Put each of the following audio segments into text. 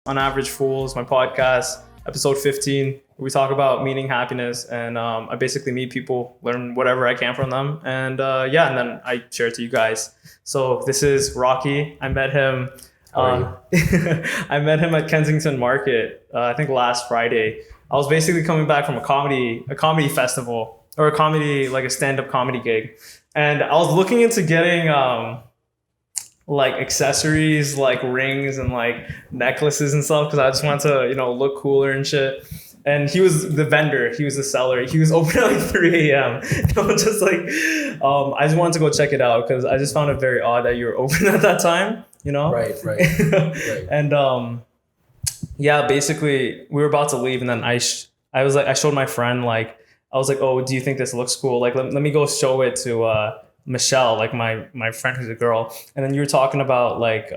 On Average Fools, my podcast, episode 15. We talk about meaning, happiness, and I basically meet people, learn whatever I can from them, and and then I share it to you guys. So this is Rocky. I met him. I met him at Kensington Market. I think last Friday. I was basically coming back from a comedy festival or a stand-up comedy gig, and I was looking into getting like accessories, like rings and like necklaces and stuff, because I just wanted to, look cooler and shit. And he was the vendor, he was the seller, he was open at like 3 a.m. And I was just like, I just wanted to go check it out because I just found it very odd that you were open at that time, Right. And basically we were about to leave, and then I showed my friend, like, I was like, oh, do you think this looks cool? Like, let me go show it to Michelle, like my friend who's a girl. And then you were talking about like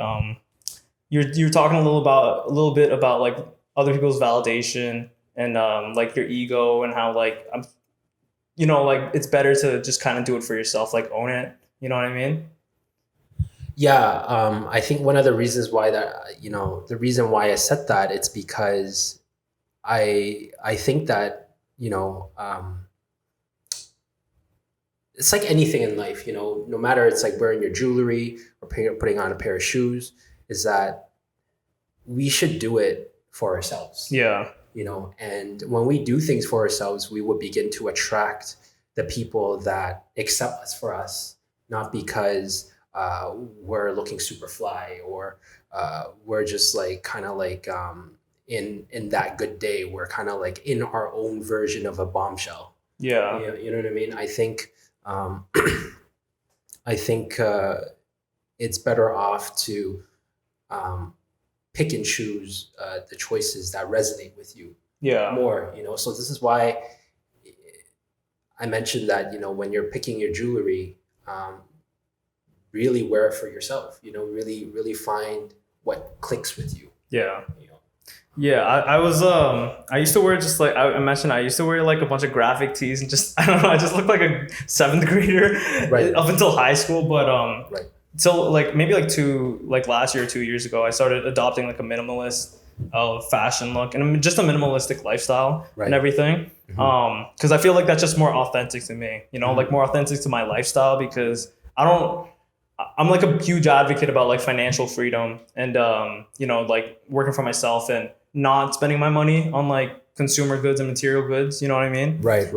you're talking a little bit about like other people's validation and like your ego, and how like like it's better to just kind of do it for yourself, like own it. You know what I mean? Yeah. I think one of the reasons why the reason why I said that, it's because I think that, it's like anything in life, no matter it's like wearing your jewelry or putting on a pair of shoes, is that we should do it for ourselves. Yeah. And when we do things for ourselves, we will begin to attract the people that accept us for us, not because we're looking super fly, or we're just like kind of like in that good day, we're kind of like in our own version of a bombshell. Yeah. You know what I mean? I think it's better off to pick and choose the choices that resonate with you more. So this is why I mentioned that, when you're picking your jewelry, really wear it for yourself. Really find what clicks with you. Yeah. Yeah, I used to wear, just like I mentioned, I used to wear like a bunch of graphic tees and just, I don't know, I just looked like a seventh grader up until high school. But so like maybe like last year or 2 years ago, I started adopting like a minimalist fashion look and just a minimalistic lifestyle and everything. Mm-hmm. Because I feel like that's just more authentic to me, like more authentic to my lifestyle, because I'm like a huge advocate about like financial freedom and, like working for myself and not spending my money on like consumer goods and material goods. You know what I mean? Right.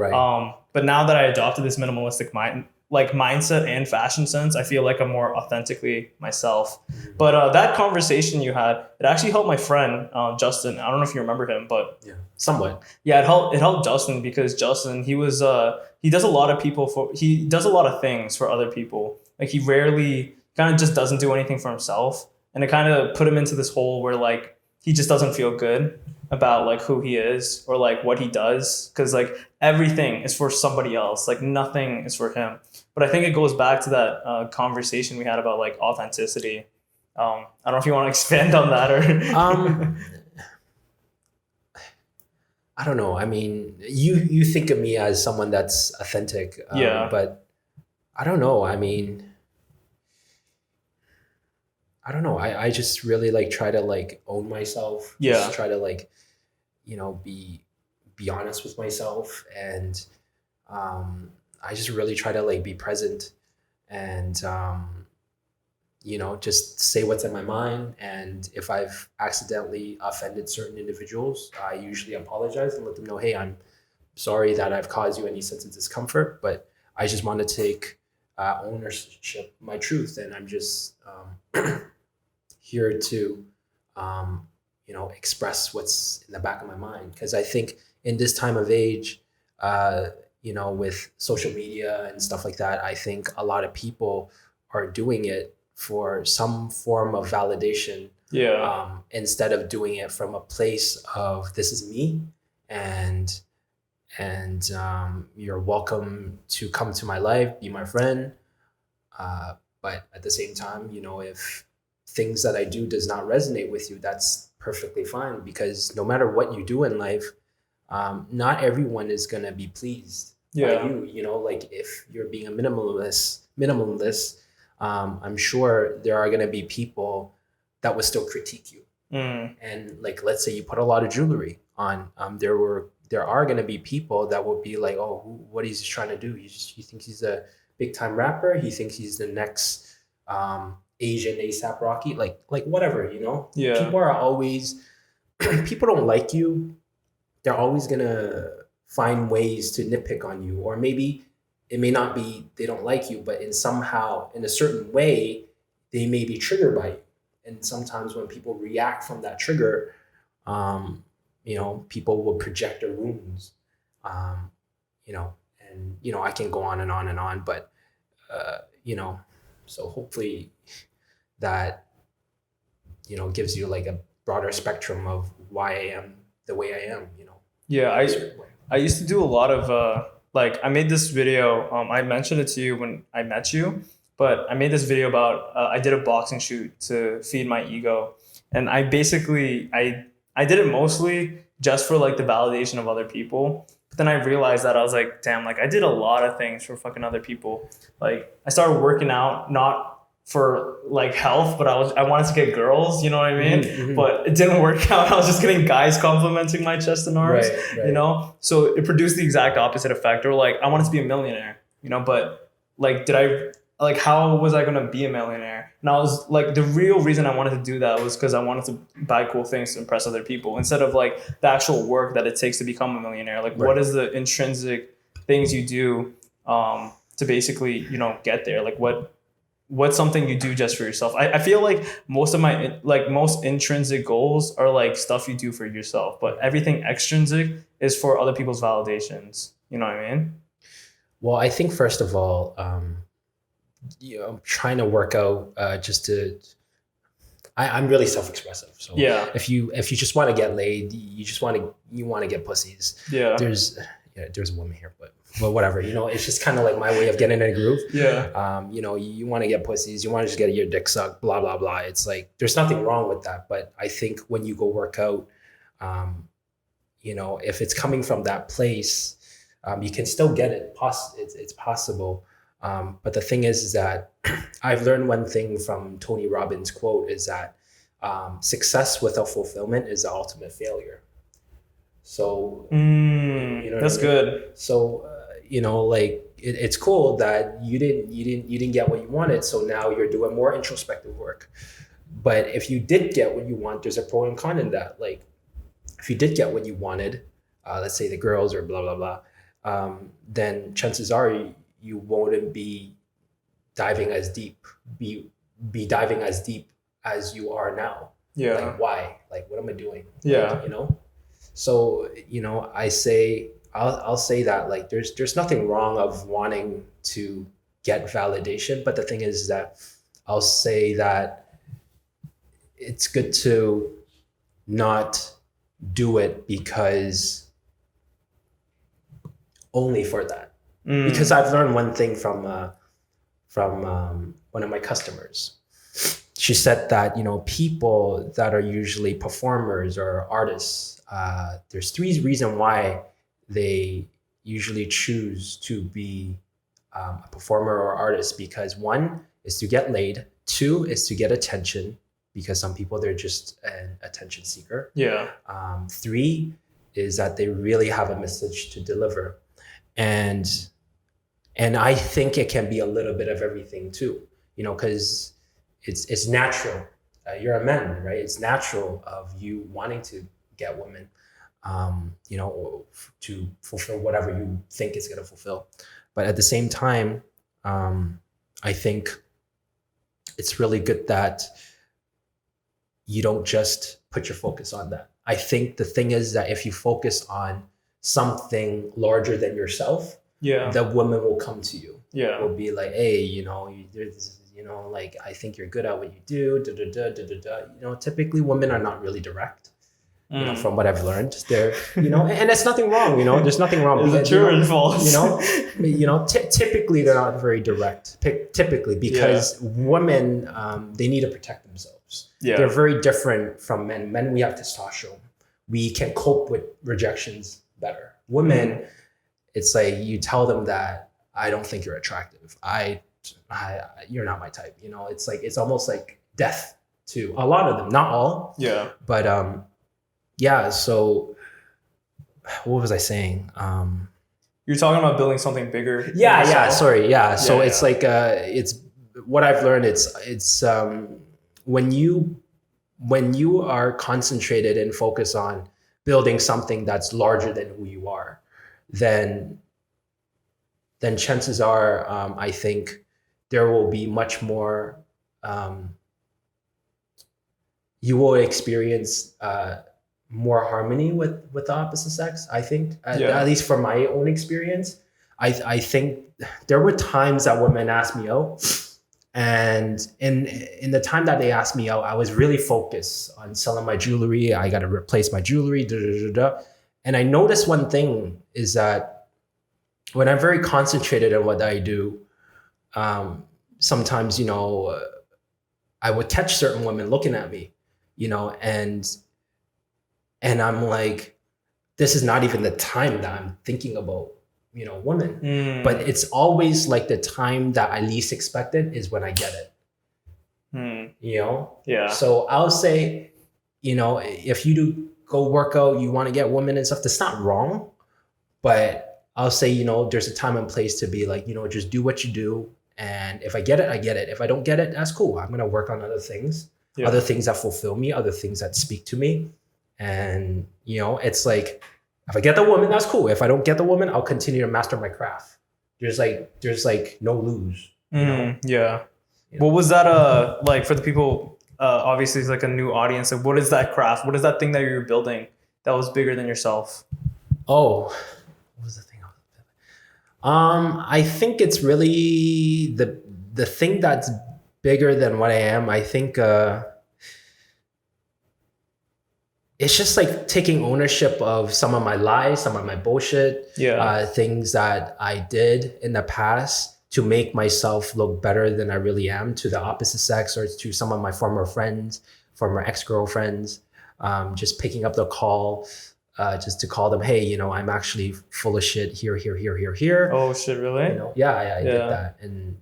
But now that I adopted this minimalistic mindset and fashion sense, I feel like I'm more authentically myself. Mm-hmm. But that conversation you had, it actually helped my friend, Justin. I don't know if you remember him, but yeah, somewhat. Yeah, it helped Justin, because Justin, he does a lot of things for other people. Like, he rarely kind of just doesn't do anything for himself. And it kind of put him into this hole where like he just doesn't feel good about like who he is or like what he does, because like everything is for somebody else, like nothing is for him. But I think it goes back to that conversation we had about like authenticity. I don't know if you want to expand on that, or I don't know. I mean, you think of me as someone that's authentic, but I don't know. I mean, I don't know. I just really like try to like own myself. Yeah. Just try to like, be honest with myself, and I just really try to like be present, and just say what's in my mind. And if I've accidentally offended certain individuals, I usually apologize and let them know, hey, I'm sorry that I've caused you any sense of discomfort, but I just want to take ownership of my truth, and I'm just here to express what's in the back of my mind. Because I think in this time of age, with social media and stuff like that, I think a lot of people are doing it for some form of validation, instead of doing it from a place of, this is me, and you're welcome to come to my life, be my friend. But at the same time, if things that I do does not resonate with you, that's perfectly fine, because no matter what you do in life, not everyone is going to be pleased by you. Like, if you're being a minimalist, I'm sure there are going to be people that will still critique you. And like, let's say you put a lot of jewelry on, there are going to be people that will be like, oh, what is he trying to do? He thinks he's a big time rapper. He thinks he's the next Asian ASAP Rocky, like whatever, you know. Yeah. People are always people don't like you. They're always gonna find ways to nitpick on you, or maybe it may not be they don't like you, but in a certain way, they may be triggered by you. And sometimes when people react from that trigger, you know, people will project their wounds, you know, and, you know, I can go on and on and on, but, you know, so hopefully that, you know, gives you like a broader spectrum of why I am the way I am, you know. Yeah, I used to do a lot of like, I made this video. I mentioned it to you when I met you, but I made this video about I did a boxing shoot to feed my ego, and I basically I did it mostly just for like the validation of other people. But then I realized that I was like, damn, like I did a lot of things for fucking other people. Like I started working out not for like health, but I wanted to get girls, you know what I mean? Mm-hmm. But it didn't work out. I was just getting guys complimenting my chest and arms, Right. you know? So it produced the exact opposite effect. Or like I wanted to be a millionaire, you know, but like how was I gonna be a millionaire? And I was like, the real reason I wanted to do that was because I wanted to buy cool things to impress other people instead of like the actual work that it takes to become a millionaire. Like what is the intrinsic things you do to basically, you know, get there? Like what's something you do just for yourself? I feel like most intrinsic goals are like stuff you do for yourself, but everything extrinsic is for other people's validations. You know what I mean? Well, I think first of all, you know, trying to work out I'm really self-expressive. So yeah, if you just want to get laid, you want to get pussies. Yeah. There's a woman here, but whatever, you know, it's just kind of like my way of getting in a groove. Yeah. You know, you want to get pussies, you want to just get your dick sucked, blah, blah, blah. It's like, there's nothing wrong with that. But I think when you go work out, you know, if it's coming from that place, you can still get it. It's possible. But the thing is that I've learned one thing from Tony Robbins' quote is that success without fulfillment is the ultimate failure. So, you know that's good. So, you know, like it's cool that you didn't get what you wanted. So now you're doing more introspective work. But if you did get what you want, there's a pro and con in that. Like if you did get what you wanted, let's say the girls or blah, blah, blah, then chances are you won't be diving as deep, be diving as deep as you are now. Yeah. Like why? Like what am I doing? Yeah. Like, you know? So, you know, I'll say that like there's nothing wrong of wanting to get validation, but the thing is that I'll say that it's good to not do it because only for that. Because I've learned one thing from one of my customers. She said that, you know, people that are usually performers or artists, there's three reasons why they usually choose to be a performer or artist. Because one is to get laid, two is to get attention, because some people, they're just an attention seeker. Yeah. Three is that they really have a message to deliver. And I think it can be a little bit of everything too, you know, because it's natural. You're a man, right? It's natural of you wanting to get women, you know, to fulfill whatever you think is going to fulfill. But at the same time, I think it's really good that you don't just put your focus on that. I think the thing is that if you focus on something larger than yourself, the woman will come to you. Yeah. Will be like, hey, you know, you know, like, I think you're good at what you do. Da, da, da, da, da, da. You know, typically women are not really direct. You know, from what I've learned, they're, you know, and there's nothing wrong. You know, there's nothing wrong. Is it true or false? You know, typically they're not very direct. Typically, because women, they need to protect themselves. Yeah. They're very different from men. Men, we have testosterone. We can cope with rejections better. Women, it's like you tell them that I don't think you're attractive. You're not my type. You know, it's like, it's almost like death. too. A lot of them, not all, Yeah. but yeah. So what was I saying? You're talking about building something bigger. than Yeah, yourself. sorry, yeah. So Yeah, it's yeah. like it's what I've learned. It's when you are concentrated and focus on building something that's larger than who you are, then chances are, I think there will be much more. You will experience more harmony with the opposite sex. I think, Yeah. at least from my own experience, I think there were times that women asked me out, and in the time that they asked me out, I was really focused on selling my jewelry. I got to replace my jewelry, da, da, da, da. And I noticed one thing is that when I'm very concentrated on what I do, sometimes, I would catch certain women looking at me, and I'm like, this is not even the time that I'm thinking about, women. But it's always like the time that I least expect it is when I get it. Yeah. So I'll say, if you do go work out, you want to get women and stuff, that's not wrong. But I'll say, there's a time and place to be like, just do what you do. And if I get it, I get it. If I don't get it, that's cool. I'm going to work on other things, other things that fulfill me, other things that speak to me. And, it's like, if I get the woman, that's cool. If I don't get the woman, I'll continue to master my craft. There's no lose. Yeah. What was that like for the people? Obviously, it's like a new audience. Like, what is that craft? What is that thing that you're building that was bigger than yourself? Oh, what was the thing? I think it's really the thing that's bigger than what I am. I think it's just like taking ownership of some of my lies, some of my bullshit, things that I did in the past to make myself look better than I really am to the opposite sex or to some of my former friends, former ex-girlfriends, just picking up the call, just to call them, hey, I'm actually full of shit here. Oh shit, really? I did that. And,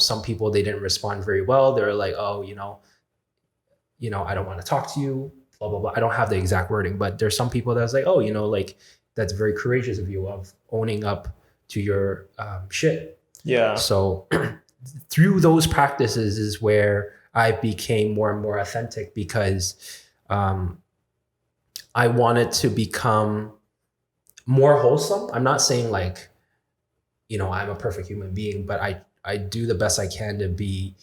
some people, they didn't respond very well. They were like, oh, I don't want to talk to you, blah, blah, blah. I don't have the exact wording, but there's some people that's like, oh, like that's very courageous of you of owning up to your shit. Yeah. So through those practices is where I became more and more authentic because I wanted to become more wholesome. I'm not saying like, I'm a perfect human being, but I do the best I can to be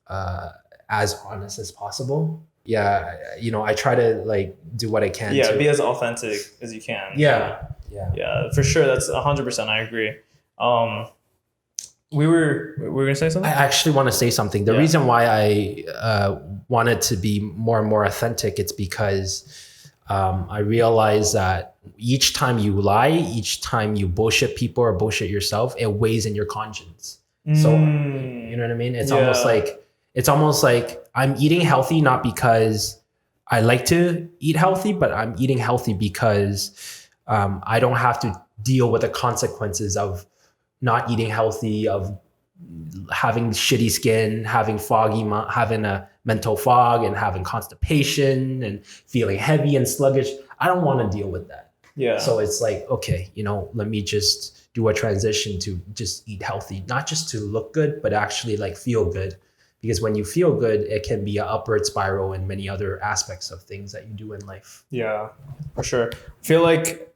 as honest as possible. Yeah, I try to like do what I can. Yeah, be as authentic as you can. Yeah, for sure. That's 100%. I agree. We were gonna say something. I actually want to say something. The reason why I wanted to be more and more authentic, it's because I realized that each time you lie, each time you bullshit people or bullshit yourself, it weighs in your conscience. So you know what I mean? It's almost like I'm eating healthy not because I like to eat healthy, but I'm eating healthy because I don't have to deal with the consequences of not eating healthy, of having shitty skin, having having a mental fog and having constipation and feeling heavy and sluggish. I don't want to deal with that. Yeah. So it's like, okay, let me just do a transition to just eat healthy, not just to look good, but actually like feel good. Because when you feel good, it can be an upward spiral in many other aspects of things that you do in life. Yeah, for sure. I feel like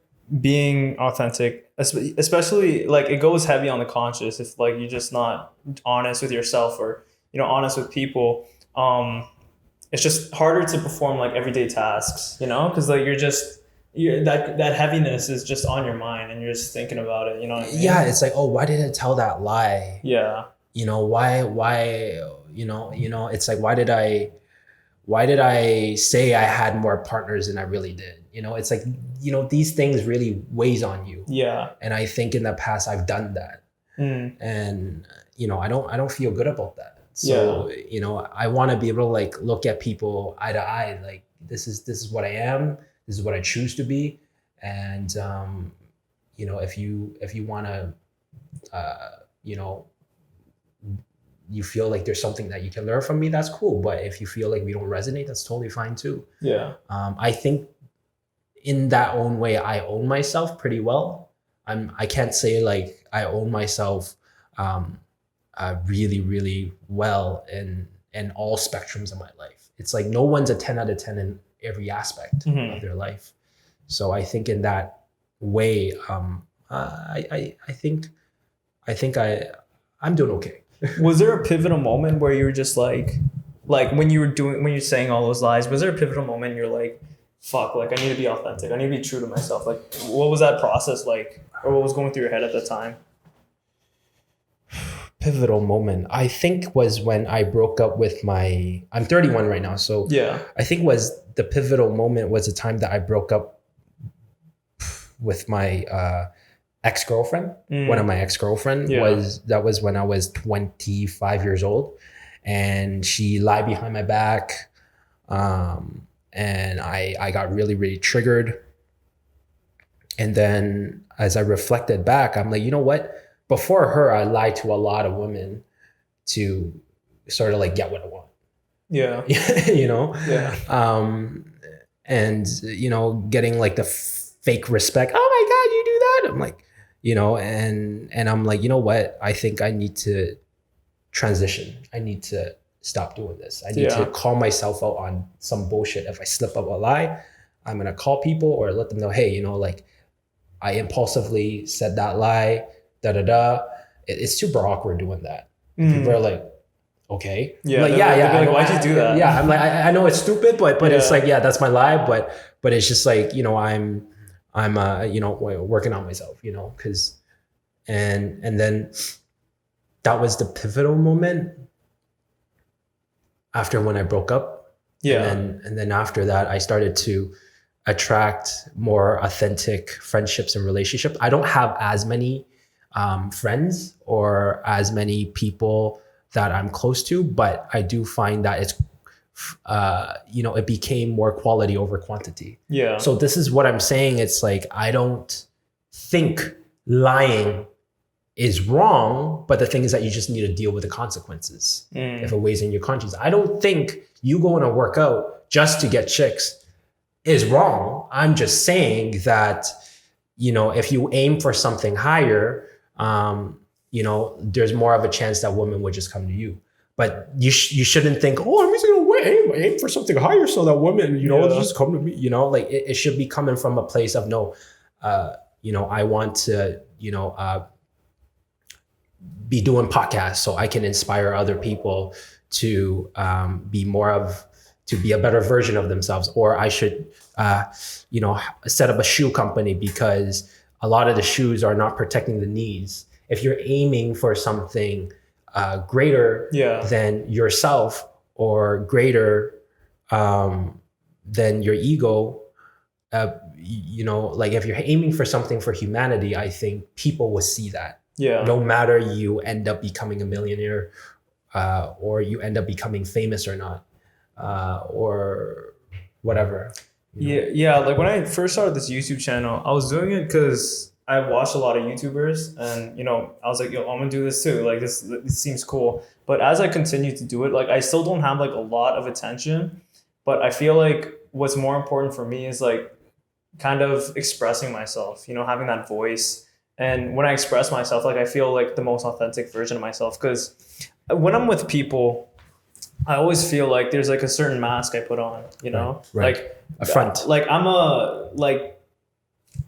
being authentic, especially like it goes heavy on the conscious. If like you're just not honest with yourself or honest with people, it's just harder to perform like everyday tasks. Because like that heaviness is just on your mind and you're just thinking about it. You know what I mean? Yeah, it's like, oh, why did I tell that lie? Yeah. Why? It's like, why did I say I had more partners than I really did? It's like, these things really weighs on you. Yeah. And I think in the past I've done that. And, I don't feel good about that. So, I want to be able to like look at people eye to eye. Like, this is what I am. This is what I choose to be. And, if you want to, you feel like there's something that you can learn from me, that's cool. But if you feel like we don't resonate, that's totally fine too. Yeah. I think in that own way, I own myself pretty well. I can't say like I own myself really, really well in all spectrums of my life. It's like no one's a 10 out of 10 in every aspect of their life. So I think in that way, I think I'm doing okay. Was there a pivotal moment where you were just like when you're saying all those lies, was there a pivotal moment you're like, fuck, like I need to be authentic, I need to be true to myself? Like what was that process like, or what was going through your head at the time? Pivotal moment, I think, was when I broke up with I'm 31 right now. So yeah, I think was the pivotal moment was the time that I broke up with my ex-girlfriend. One of my ex-girlfriend was when I was 25 years old, and she lied behind my back. And I got really, really triggered. And then as I reflected back, I'm like, you know what? Before her, I lied to a lot of women to sort of like get what I want. Yeah. You know? Yeah. And, you know, getting like the fake respect. Oh my God, you do that? I'm like, you know, and I'm like, you know what? I think I need to transition. I need to stop doing this. I need to call myself out on some bullshit. If I slip up a lie, I'm going to call people or let them know, hey, you know, like I impulsively said that lie, It's super awkward doing that. People are like, okay. Yeah. Like, like, why'd you do that? Yeah. I'm like, I know it's stupid, but it's like, yeah, that's my lie. But it's just like, you know, I'm you know, working on myself, you know, cause, and then that was the pivotal moment after when I broke up. Yeah. And then after that, I started to attract more authentic friendships and relationships. I don't have as many friends or as many people that I'm close to, but I do find that it's, you know, it became more quality over quantity. Yeah. So this is what I'm saying. It's like, I don't think lying is wrong, but the thing is that you just need to deal with the consequences if it weighs in your conscience. I don't think you going to work out just to get chicks is wrong. I'm just saying that, you know, if you aim for something higher, you know, there's more of a chance that women would just come to you. But you shouldn't think, oh, I'm just going to aim for something higher so that women, you know, just come to me. You know, like it should be coming from a place of no, you know, I want to, you know, be doing podcasts so I can inspire other people to to be a better version of themselves. Or I should, you know, set up a shoe company because a lot of the shoes are not protecting the knees. If you're aiming for something greater than yourself or greater than your ego, you know, like if you're aiming for something for humanity, I think people will see that. Yeah. No matter you end up becoming a millionaire or you end up becoming famous or not, or whatever. You know? Yeah. Like when I first started this YouTube channel, I was doing it because I watched a lot of YouTubers and, you know, I was like, yo, I'm gonna do this too. Like this seems cool. But as I continue to do it, like I still don't have like a lot of attention, but I feel like what's more important for me is like kind of expressing myself, you know, having that voice. And when I express myself, like I feel like the most authentic version of myself. Because when I'm with people, I always feel like there's like a certain mask I put on, you know, right. Like a front. Like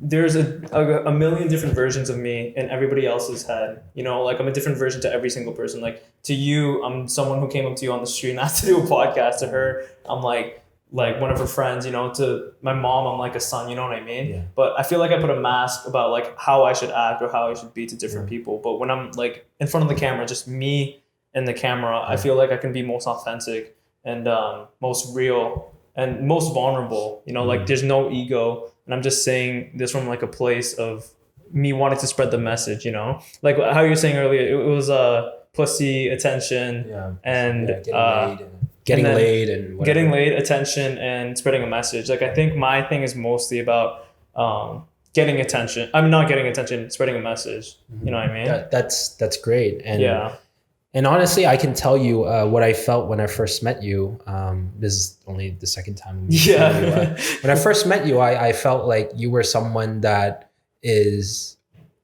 there's a million different versions of me in everybody else's head, you know, like I'm a different version to every single person. Like to you, I'm someone who came up to you on the street and asked to do a podcast. To her, I'm like one of her friends, you know, to my mom, I'm like a son, you know what I mean? Yeah. But I feel like I put a mask about like how I should act or how I should be to different people. But when I'm like in front of the camera, just me and the camera, I feel like I can be most authentic and most real and most vulnerable, you know, like there's no ego. And I'm just saying this from like a place of me wanting to spread the message, you know, like how you were saying earlier, it was pussy, attention, and getting laid and whatever. Getting laid, attention, and spreading a message. Like I think my thing is mostly about getting attention. I'm not getting attention, spreading a message. You know what I mean? That's great. And And honestly, I can tell you what I felt when I first met you. This is only the second time. Yeah. When I first met you, I felt like you were someone that is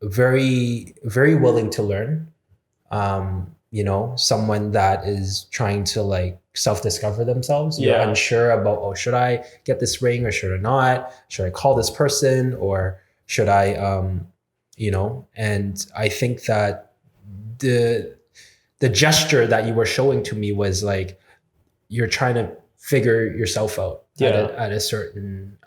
very, very willing to learn. Someone that is trying to like self-discover themselves. You're Yeah. unsure about, oh, should I get this ring or should I not? Should I call this person or should I, and I think that the gesture that you were showing to me was like, you're trying to figure yourself out at a certain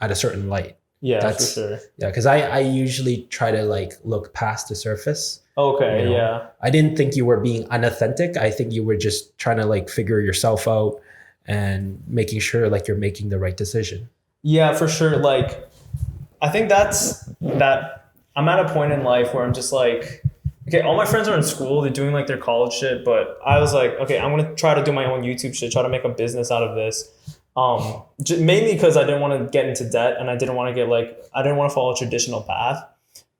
light. Yeah, for sure. Yeah, because I usually try to like look past the surface. Okay, yeah. I didn't think you were being unauthentic. I think you were just trying to like figure yourself out and making sure like you're making the right decision. Yeah, for sure. Like, I think that I'm at a point in life where I'm just like, okay, all my friends are in school, they're doing like their college shit, but I was like, okay, I'm gonna try to do my own YouTube shit, try to make a business out of this. Mainly because I didn't want to get into debt and I didn't want to follow a traditional path.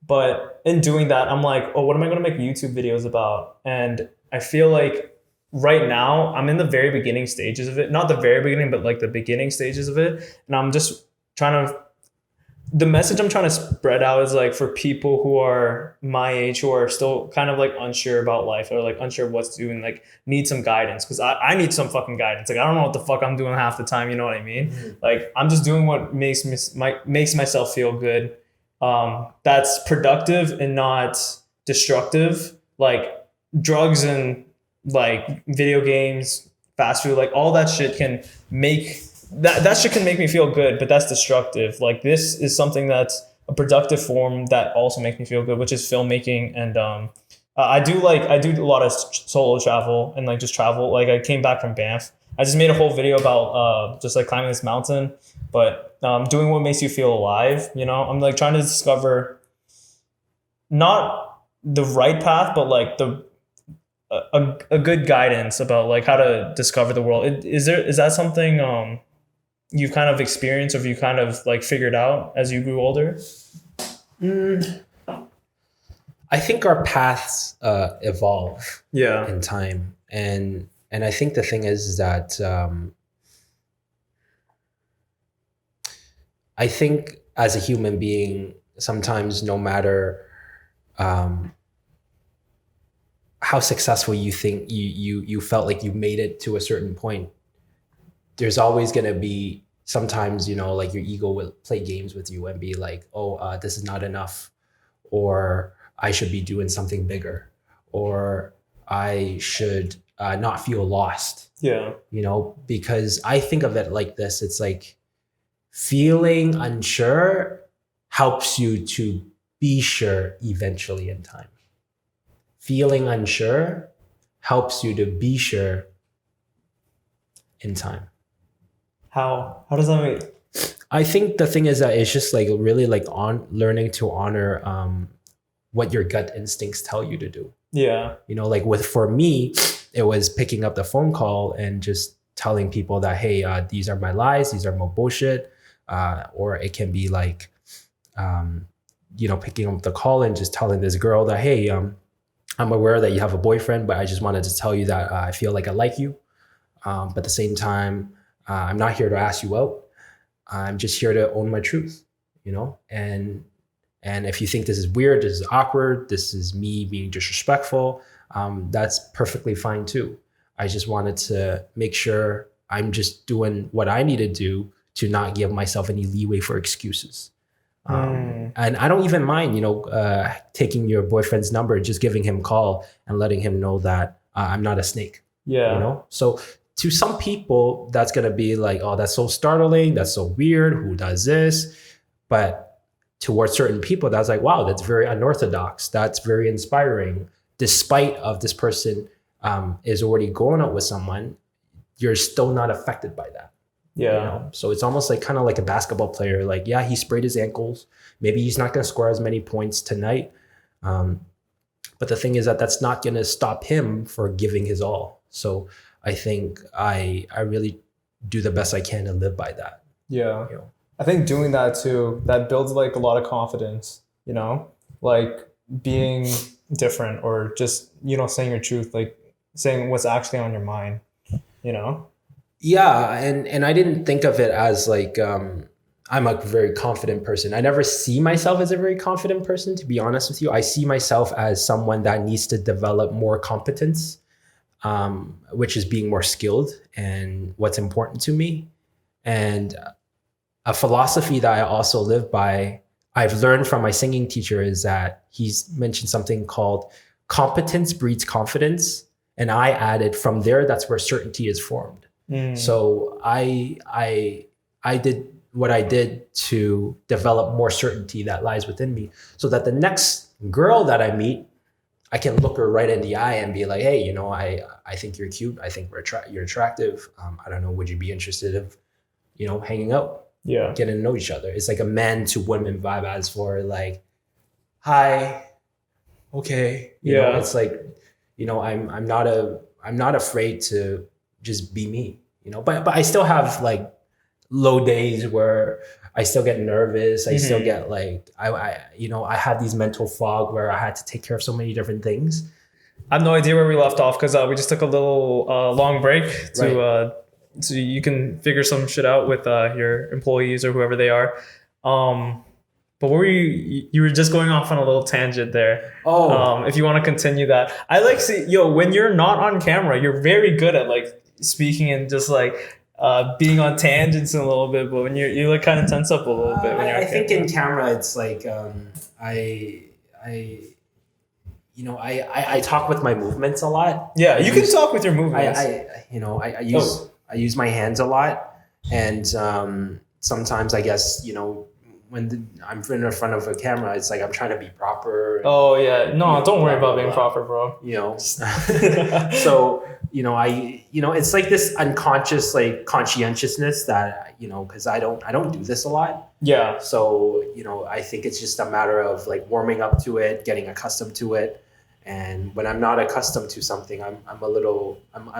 But in doing that, I'm like, oh, what am I going to make YouTube videos about? And I feel like right now I'm in the very beginning stages of it. Not the very beginning, but like the beginning stages of it. And I'm just the message I'm trying to spread out is like for people who are my age, who are still kind of like unsure about life or like unsure of what's doing, like need some guidance. Cause I need some fucking guidance. Like, I don't know what the fuck I'm doing half the time. You know what I mean? Mm-hmm. Like, I'm just doing what makes myself feel good. That's productive and not destructive. Like drugs and like video games, fast food, like all that shit can make that shit can make me feel good, but that's destructive. Like, this is something that's a productive form that also makes me feel good, which is filmmaking. And I do a lot of solo travel and like just travel. Like, I came back from Banff. I just made a whole video about just like climbing this mountain, but doing what makes you feel alive. I'm like trying to discover not the right path, but like a good guidance about like how to discover the world. Is that something you've kind of experienced, or have you kind of like figured out as you grew older? I think our paths evolve in time. And I think the thing is that I think as a human being, sometimes no matter how successful you think you felt like you made it to a certain point, there's always going to be sometimes, like your ego will play games with you and be like, oh, this is not enough, or I should be doing something bigger, or I should not feel lost. Yeah. Because I think of it like this. It's like feeling unsure helps you to be sure eventually in time. Feeling unsure helps you to be sure in time. How does that make? I think the thing is that it's just like really like learning to honor what your gut instincts tell you to do. Yeah. Like for me, it was picking up the phone call and just telling people that, hey, these are my lies, these are my bullshit. Or it can be like, picking up the call and just telling this girl that, hey, I'm aware that you have a boyfriend, but I just wanted to tell you that I feel like I like you. But at the same time, I'm not here to ask you out. I'm just here to own my truth, and if you think this is weird, this is awkward, this is me being disrespectful, that's perfectly fine too. I just wanted to make sure I'm just doing what I need to do to not give myself any leeway for excuses. And I don't even mind, taking your boyfriend's number, just giving him a call and letting him know that I'm not a snake. Yeah. So to some people, that's going to be like, oh, that's so startling. That's so weird. Who does this? But towards certain people, that's like, wow, that's very unorthodox. That's very inspiring. Despite of this person is already going out with someone, you're still not affected by that. Yeah. So it's almost like kind of like a basketball player. Like, yeah, he sprayed his ankles. Maybe he's not going to score as many points tonight. But the thing is that that's not going to stop him for giving his all. So I think I really do the best I can to live by that. Yeah. I think doing that too, that builds like a lot of confidence, like being different, or just, saying your truth, like saying what's actually on your mind, you know? Yeah, and I didn't think of it as like I'm a very confident person. I never see myself as a very confident person, to be honest with you. I see myself as someone that needs to develop more competence, which is being more skilled and what's important to me. And a philosophy that I also live by, I've learned from my singing teacher, is that he's mentioned something called competence breeds confidence. And I added, from there, that's where certainty is formed. So I did what I did to develop more certainty that lies within me, so that the next girl that I meet, I can look her right in the eye and be like, hey, I think you're cute. I think you're attractive. I don't know. Would you be interested of, hanging out? Yeah. Getting to know each other. It's like a man to woman vibe, as for like, hi, okay. It's like, I'm not afraid to just be me, but I still have like low days where I still get nervous. I still get like, I had these mental fog where I had to take care of so many different things. I have no idea where we left off, because we just took a little long break to so you can figure some shit out with your employees or whoever they are. But where were you were just going off on a little tangent there. If you want to continue that. I like when you're not on camera, you're very good at like speaking and just like being on tangents a little bit, but when you like kind of tense up a little bit when you're on I think camera. in camera it's like I talk with my movements a lot. Yeah, you can talk with your movements. I use my hands a lot, and sometimes I guess when I'm in front of a camera, it's like I'm trying to be proper. Oh yeah, no, don't worry about being proper, bro. So it's like this unconscious like conscientiousness that because I don't do this a lot. Yeah. So I think it's just a matter of like warming up to it, getting accustomed to it, and when I'm not accustomed to something, I'm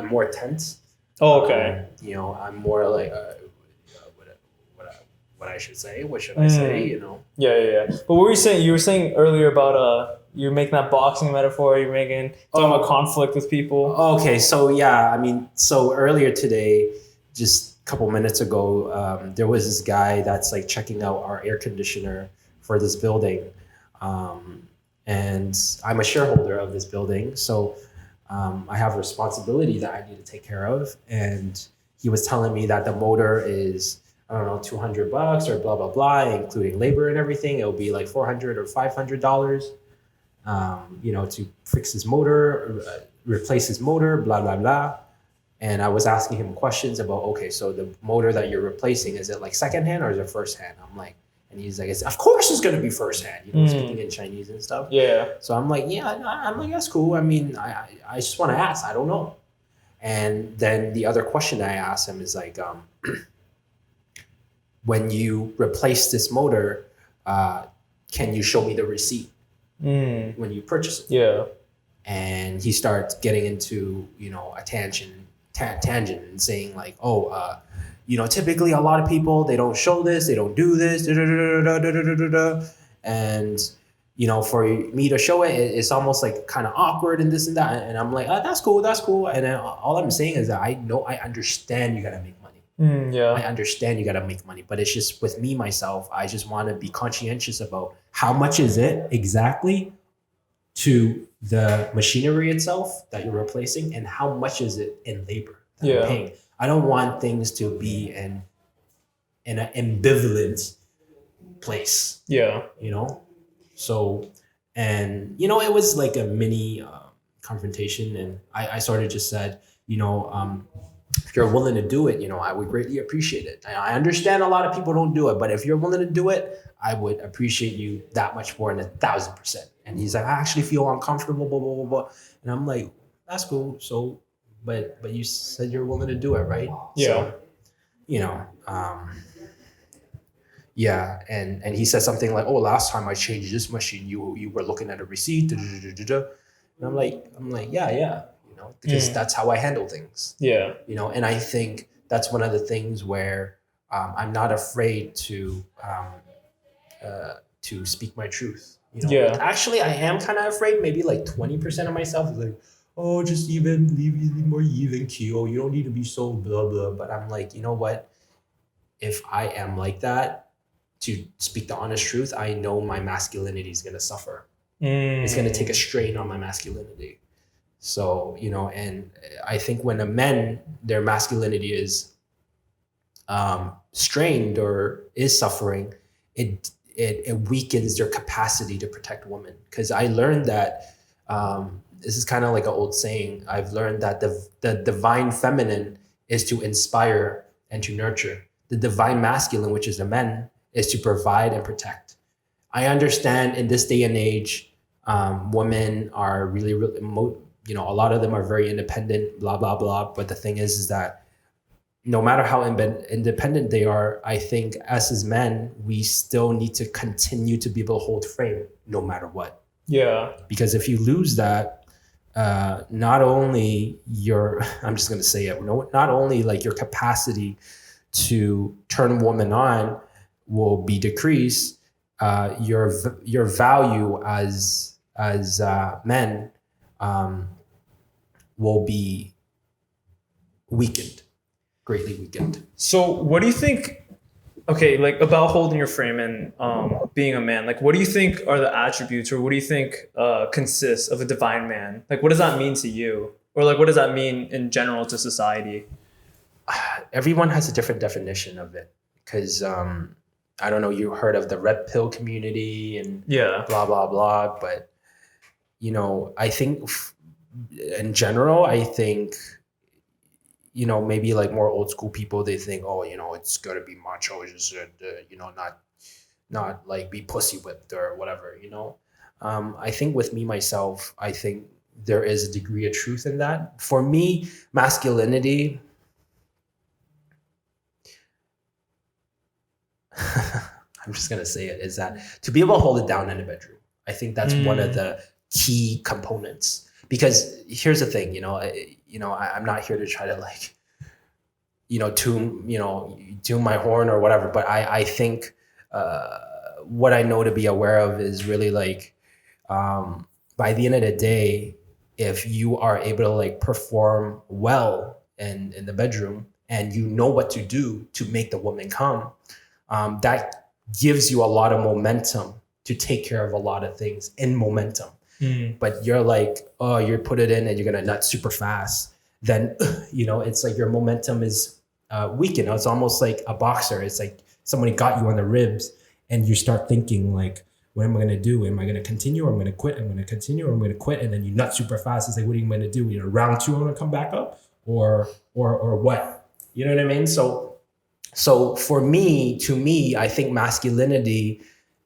more tense. Oh, okay. I'm more like what I should say. What should I say? Yeah. But what were you saying? You were saying earlier about you're making that boxing metaphor. You're talking about conflict with people. Okay, so yeah, so earlier today, just a couple minutes ago, there was this guy that's like checking out our air conditioner for this building, and I'm a shareholder of this building, so I have a responsibility that I need to take care of. And he was telling me that the motor is, I don't know, $200 or blah blah blah, including labor and everything. It'll be like $400 or $500, to fix his motor, replace his motor, blah blah blah. And I was asking him questions about, okay, so the motor that you're replacing, is it like secondhand or is it first hand? I'm like, and he's like, of course it's gonna be first hand, speaking in Chinese and stuff. Yeah. So I'm like, that's cool. I just want to ask. I don't know. And then the other question I asked him is like, when you replace this motor, can you show me the receipt when you purchase it? Yeah. And he starts getting into a tangent and saying like, typically a lot of people, they don't show this, they don't do this, and for me to show it, it's almost like kind of awkward and this and that. And I'm like, that's cool. And then all I'm saying is that I understand you gotta make money. Yeah. I understand you gotta make money, but it's just with me myself, I just want to be conscientious about how much is it exactly to the machinery itself that you're replacing, and how much is it in labor that I'm paying. I don't want things to be in an ambivalent place. Yeah. So, and it was like a mini confrontation, and I sort of just said, if you're willing to do it, I would greatly appreciate it. I understand a lot of people don't do it, but if you're willing to do it, I would appreciate you that much more, than 1,000%. And he's like, I actually feel uncomfortable, blah, blah, blah, blah. And I'm like, that's cool. So, but you said you're willing to do it, right? Yeah. So, yeah. And he said something like, last time I changed this machine, you were looking at a receipt. And I'm like, yeah. Because that's how I handle things. Yeah. And I think that's one of the things where I'm not afraid to speak my truth. You know, Yeah. actually, I am kind of afraid. Maybe like 20% of myself is like, oh, just even leave more even keel. You don't need to be so blah blah. But I'm like, you know what? If I am like that, to speak the honest truth, I know my masculinity is gonna suffer. It's gonna take a strain on my masculinity. So, you know, and I think when a men, their masculinity is strained or is suffering, it weakens their capacity to protect women. Because I learned that this is kind of like an old saying. I've learned that the divine feminine is to inspire and to nurture. The divine masculine, which is the men, is to provide and protect. I understand in this day and age, women are really, really, you know, a lot of them are very independent, blah, blah, blah. But the thing is that no matter how independent they are, I think us as men, we still need to continue to be able to hold frame no matter what. Yeah. Because if you lose that, not only your, I'm just going to say it, not only like your capacity to turn woman on will be decreased, your value as men will be weakened, greatly weakened. So what do you think, okay, like about holding your frame and being a man, like what do you think are the attributes, or what do you think consists of a divine man? Like what does that mean to you? Or like what does that mean in general to society? Everyone has a different definition of it, because I don't know, you heard of the red pill community and Yeah. blah, blah, blah. But, you know, I think in general, I think, you know, maybe like more old school people, they think, oh, you know, it's got to be macho, just, you know, not like be pussy whipped or whatever, you know. I think with me, myself, I think there is a degree of truth in that. For me, masculinity, I'm just going to say it, is that to be able to hold it down in the bedroom. I think that's one of the key components. Because here's the thing, you know, I'm not here to try to like, you know, tune my horn or whatever. But I think what I know to be aware of is really like, by the end of the day, if you are able to like perform well in the bedroom and you know what to do to make the woman come, that gives you a lot of momentum to take care of a lot of things in momentum. But you're like, oh, you put it in and you're gonna nut super fast. Then, you know, it's like your momentum is weakened. It's almost like a boxer. It's like somebody got you on the ribs and you start thinking like, what am I gonna do? Am I gonna continue or I'm gonna quit? I'm gonna continue or I'm gonna quit. And then you nut super fast. It's like, what are you gonna do? You know, round two, I'm gonna come back up or what? You know what I mean? So for me, I think masculinity,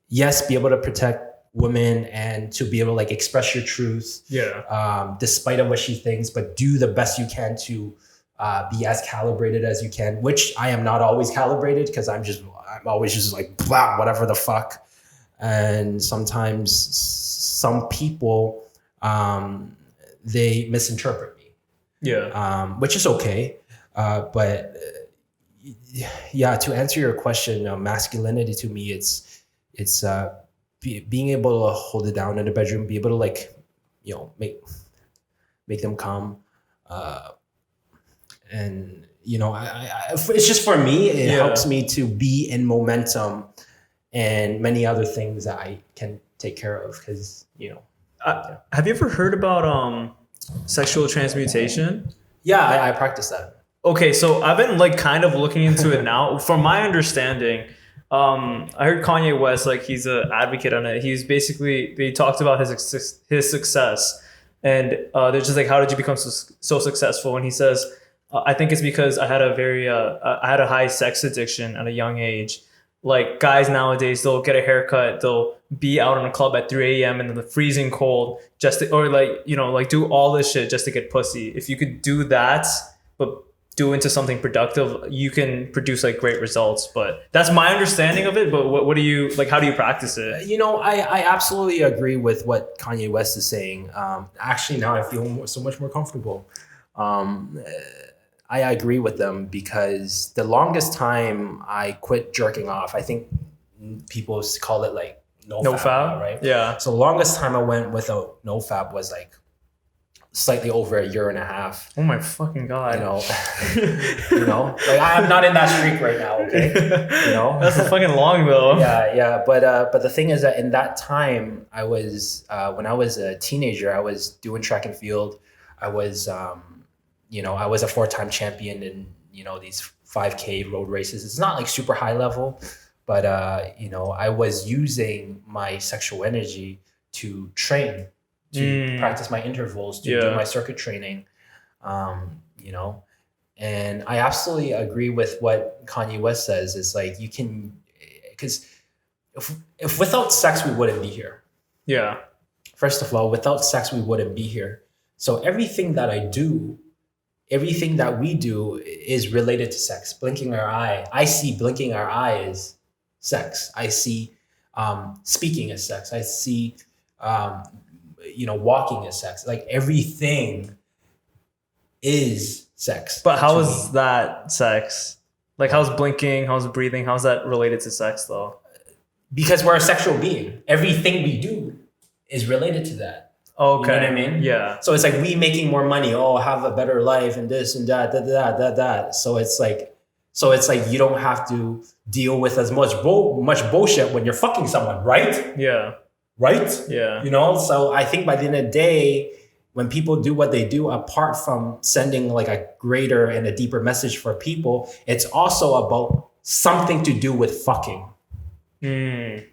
yes, be able to protect women and to be able to like express your truth, despite of what she thinks, but do the best you can to be as calibrated as you can, which I am not always calibrated, because I'm always just like blah, whatever the fuck. And sometimes some people they misinterpret me, which is okay, but yeah, to answer your question, masculinity to me, it's being able to hold it down in the bedroom, be able to like, you know, make them come, and you know, it's just for me, it helps me to be in momentum and many other things that I can take care of, because you know. Have you ever heard about sexual transmutation? Yeah, I practice that. Okay, so I've been like kind of looking into it now. From my understanding, I heard Kanye West, like he's an advocate on it. He's basically, they talked about his success, and they're just like, how did you become so successful? And he says, I think it's because I had a high sex addiction at a young age. Like guys nowadays, they'll get a haircut, they'll be out in a club at 3 a.m. in the freezing cold or like, you know, like do all this shit just to get pussy. If you could do that, but do into something productive, you can produce like great results. But that's my understanding of it. But what do you like? How do you practice it? You know, I absolutely agree with what Kanye West is saying. Actually, now I feel so much more comfortable. I agree with them, because the longest time I quit jerking off, I think people call it like no fab, right? Yeah. So the longest time I went without no fab was like slightly over a year and a half. Oh my fucking God. Like I'm not in that streak right now, okay? That's fucking long though. Yeah. But the thing is that in that time, I was when I was a teenager, I was doing track and field. I was I was a 4-time champion in these 5K road races. It's not like super high level, but I was using my sexual energy to train, to practice my intervals, to do my circuit training, and I absolutely agree with what Kanye West says. It's like you can, because if without sex we wouldn't be here. Yeah. First of all, without sex we wouldn't be here. So everything that I do, everything that we do is related to sex. Blinking our eye, I see blinking our eye as sex. I see speaking as sex. I see walking as sex. Like everything is sex. But how is that sex? Like how's blinking, how's breathing, how's that related to sex though? Because we're a sexual being. Everything we do is related to that. Okay. You know what I mean? Yeah. So it's like we making more money, have a better life and this and that. So it's like you don't have to deal with as much bullshit when you're fucking someone, right? Yeah. Right? Yeah. So I think by the end of the day, when people do what they do, apart from sending like a greater and a deeper message for people, it's also about something to do with fucking. I'm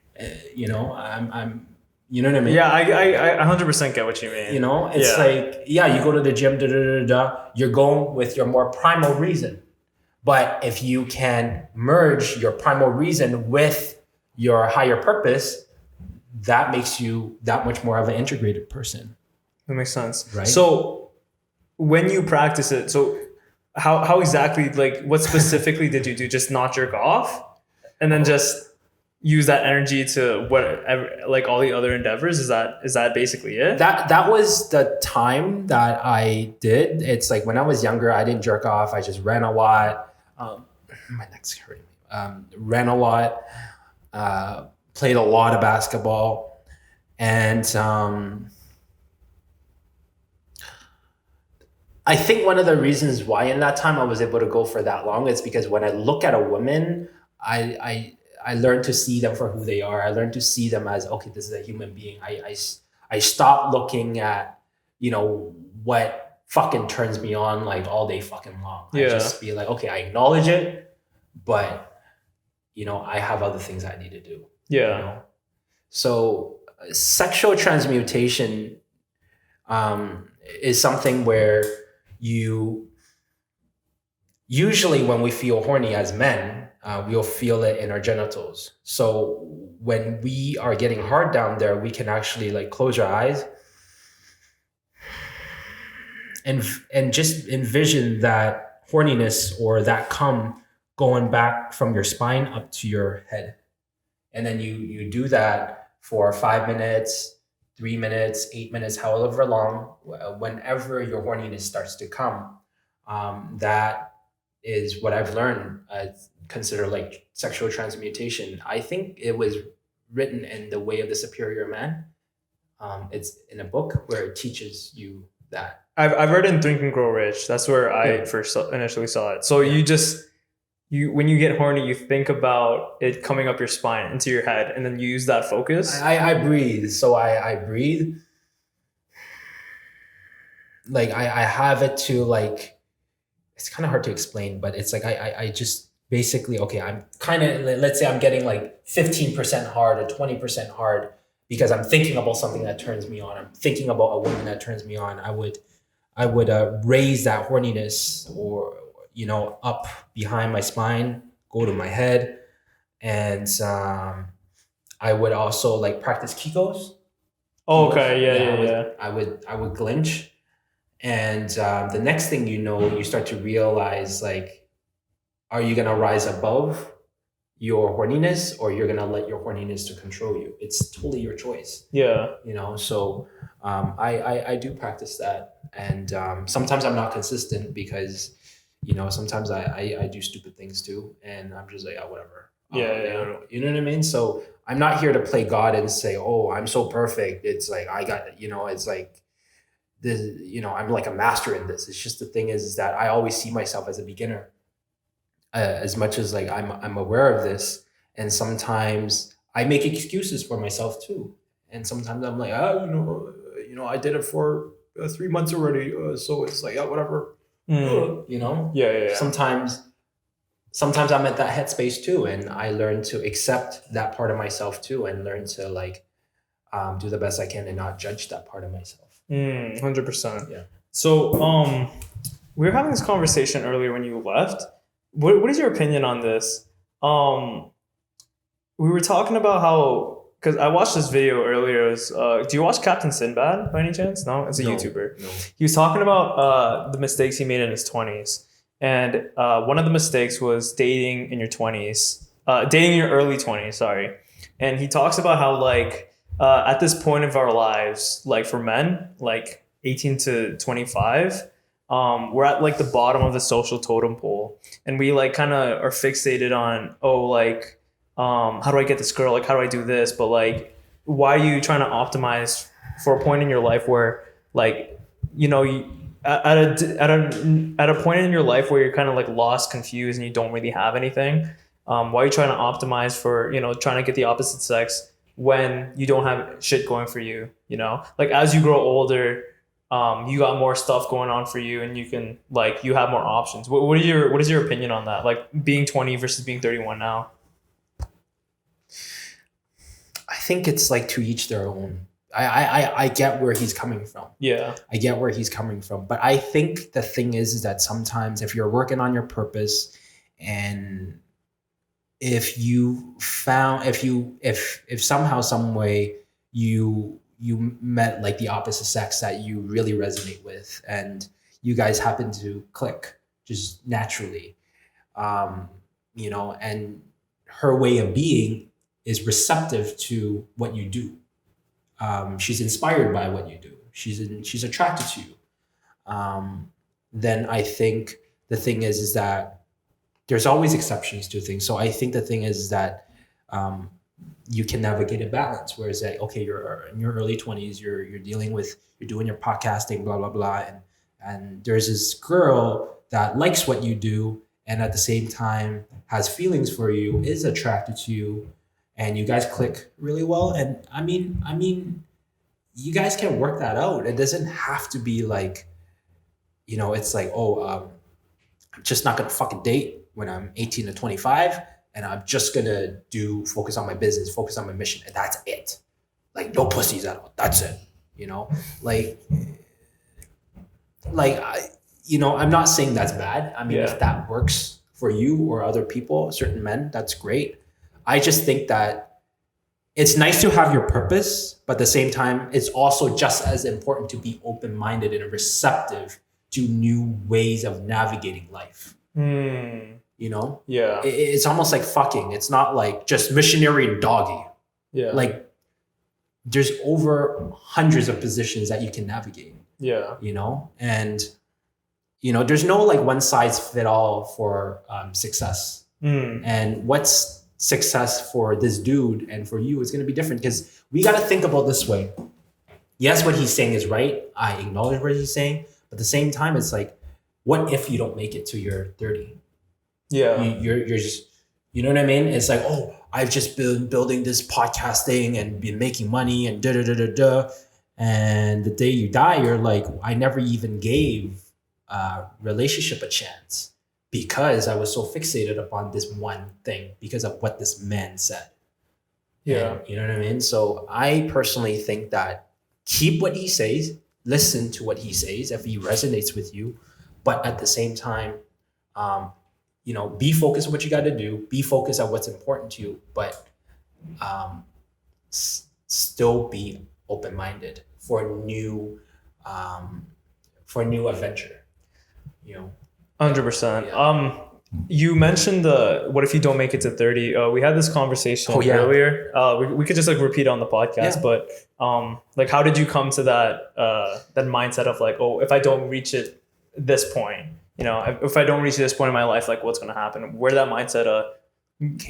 you know what I mean? Yeah, I 100% get what you mean. It's like, you go to the gym, you're going with your more primal reason. But if you can merge your primal reason with your higher purpose, that makes you that much more of an integrated person. That makes sense. Right. So when you practice it, so how exactly, like what specifically did you do? Just not jerk off and then just use that energy to whatever, like all the other endeavors? Is that basically it? That was the time that I did. It's like when I was younger, I didn't jerk off. I just ran a lot. My neck's hurting me. Ran a lot. Played a lot of basketball, and I think one of the reasons why in that time I was able to go for that long is because when I look at a woman, I learned to see them for who they are. I learned to see them as, okay, this is a human being. I stopped looking at, what fucking turns me on like all day fucking long. Yeah. I just be like, okay, I acknowledge it, but I have other things I need to do. Yeah. So sexual transmutation is something where usually when we feel horny as men, we'll feel it in our genitals. So when we are getting hard down there, we can actually like close our eyes and just envision that horniness or that cum going back from your spine up to your head. And then you do that for 5 minutes, 3 minutes, 8 minutes, however long, whenever your horniness starts to come. That is what I've learned. Consider like sexual transmutation. I think it was written in The Way of the Superior Man. It's in a book where it teaches you that. I've read in Think and Grow Rich. That's where I first initially saw it. So you when you get horny, you think about it coming up your spine into your head, and then you use that focus. I breathe. So I breathe. Like I have it to like, it's kind of hard to explain, but it's like I just basically, okay, I'm kind of, let's say I'm getting like 15% hard or 20% hard because I'm thinking about something that turns me on. I'm thinking about a woman that turns me on. I would raise that horniness or up behind my spine, go to my head, and I would also like practice Kegels. Oh, okay, yeah. I would glinch, and the next thing you start to realize like, are you gonna rise above your horniness or you're gonna let your horniness to control you? It's totally your choice. Yeah. So I do practice that, and sometimes I'm not consistent because sometimes I do stupid things too, and I'm just like, oh, whatever. Yeah. You know what I mean? So I'm not here to play God and say, oh, I'm so perfect. It's like, I got, it's like this, I'm like a master in this. It's just the thing is that I always see myself as a beginner, as much as like I'm aware of this. And sometimes I make excuses for myself too. And sometimes I'm like, I did it for 3 months already. So it's like, whatever, Yeah. Sometimes I'm at that headspace too. And I learn to accept that part of myself too, and learn to like, do the best I can and not judge that part of myself. 100%. Yeah. So, we were having this conversation earlier when you left. What is your opinion on this? We were talking about how, because I watched this video earlier. It was, do you watch Captain Sinbad by any chance? No, it's a YouTuber. No. He was talking about the mistakes he made in his 20s. And one of the mistakes was dating in your 20s, dating in your early 20s, sorry. And he talks about how like at this point of our lives, like for men, like 18 to 25, we're at like the bottom of the social totem pole. And we like kind of are fixated on, how do I get this girl? Like, how do I do this? But like, why are you trying to optimize for a point in your life where like, at a point in your life where you're kind of like lost, confused, and you don't really have anything? Why are you trying to optimize for, trying to get the opposite sex when you don't have shit going for you? Like as you grow older, you got more stuff going on for you, and you can like you have more options. What is your opinion on that? Like being 20 versus being 31 now? I think it's like to each their own. I get where he's coming from. Yeah. I get where he's coming from. But I think the thing is that sometimes if you're working on your purpose, and if somehow, some way you met like the opposite sex that you really resonate with, and you guys happen to click just naturally, and her way of being is receptive to what you do. She's inspired by what you do. She's attracted to you. Then I think the thing is that there's always exceptions to things. So I think the thing is that you can navigate a balance. Whereas like, okay, you're in your early 20s, you're doing your podcasting, blah blah blah, and there's this girl that likes what you do, and at the same time has feelings for you, is attracted to you, and you guys click really well. And I mean, you guys can work that out. It doesn't have to be like, it's like, I'm just not gonna fucking date when I'm 18 to 25, and I'm just gonna focus on my business, focus on my mission, and that's it. Like no pussies at all. That's it. I'm not saying that's bad. I mean, if that works for you or other people, certain men, that's great. I just think that it's nice to have your purpose, but at the same time, it's also just as important to be open-minded and receptive to new ways of navigating life. Yeah. It's almost like fucking. It's not like just missionary and doggy. Yeah. Like there's over hundreds of positions that you can navigate. Yeah. And there's no like one size fit all for success. And what's success for this dude and for you is going to be different, because we got to think about this way. Yes, what he's saying is right. I acknowledge what he's saying, but at the same time, it's like, what if you don't make it to your 30? Yeah. You're just, you know what I mean? It's like, oh, I've just been building this podcasting and been making money and da da da da da. And the day you die, you're like, I never even gave a relationship a chance, because I was so fixated upon this one thing because of what this man said. Yeah. And, you know what I mean? So I personally think that keep what he says, listen to what he says if he resonates with you, but at the same time, be focused on what you got to do, be focused on what's important to you, but still be open-minded for new adventure, 100%. Yeah. You mentioned what if you don't make it to 30? We had this conversation earlier. We could just like repeat on the podcast, but like, how did you come to that mindset of like, oh, if I don't reach this point, if I don't reach this point in my life, like what's going to happen? Where did that mindset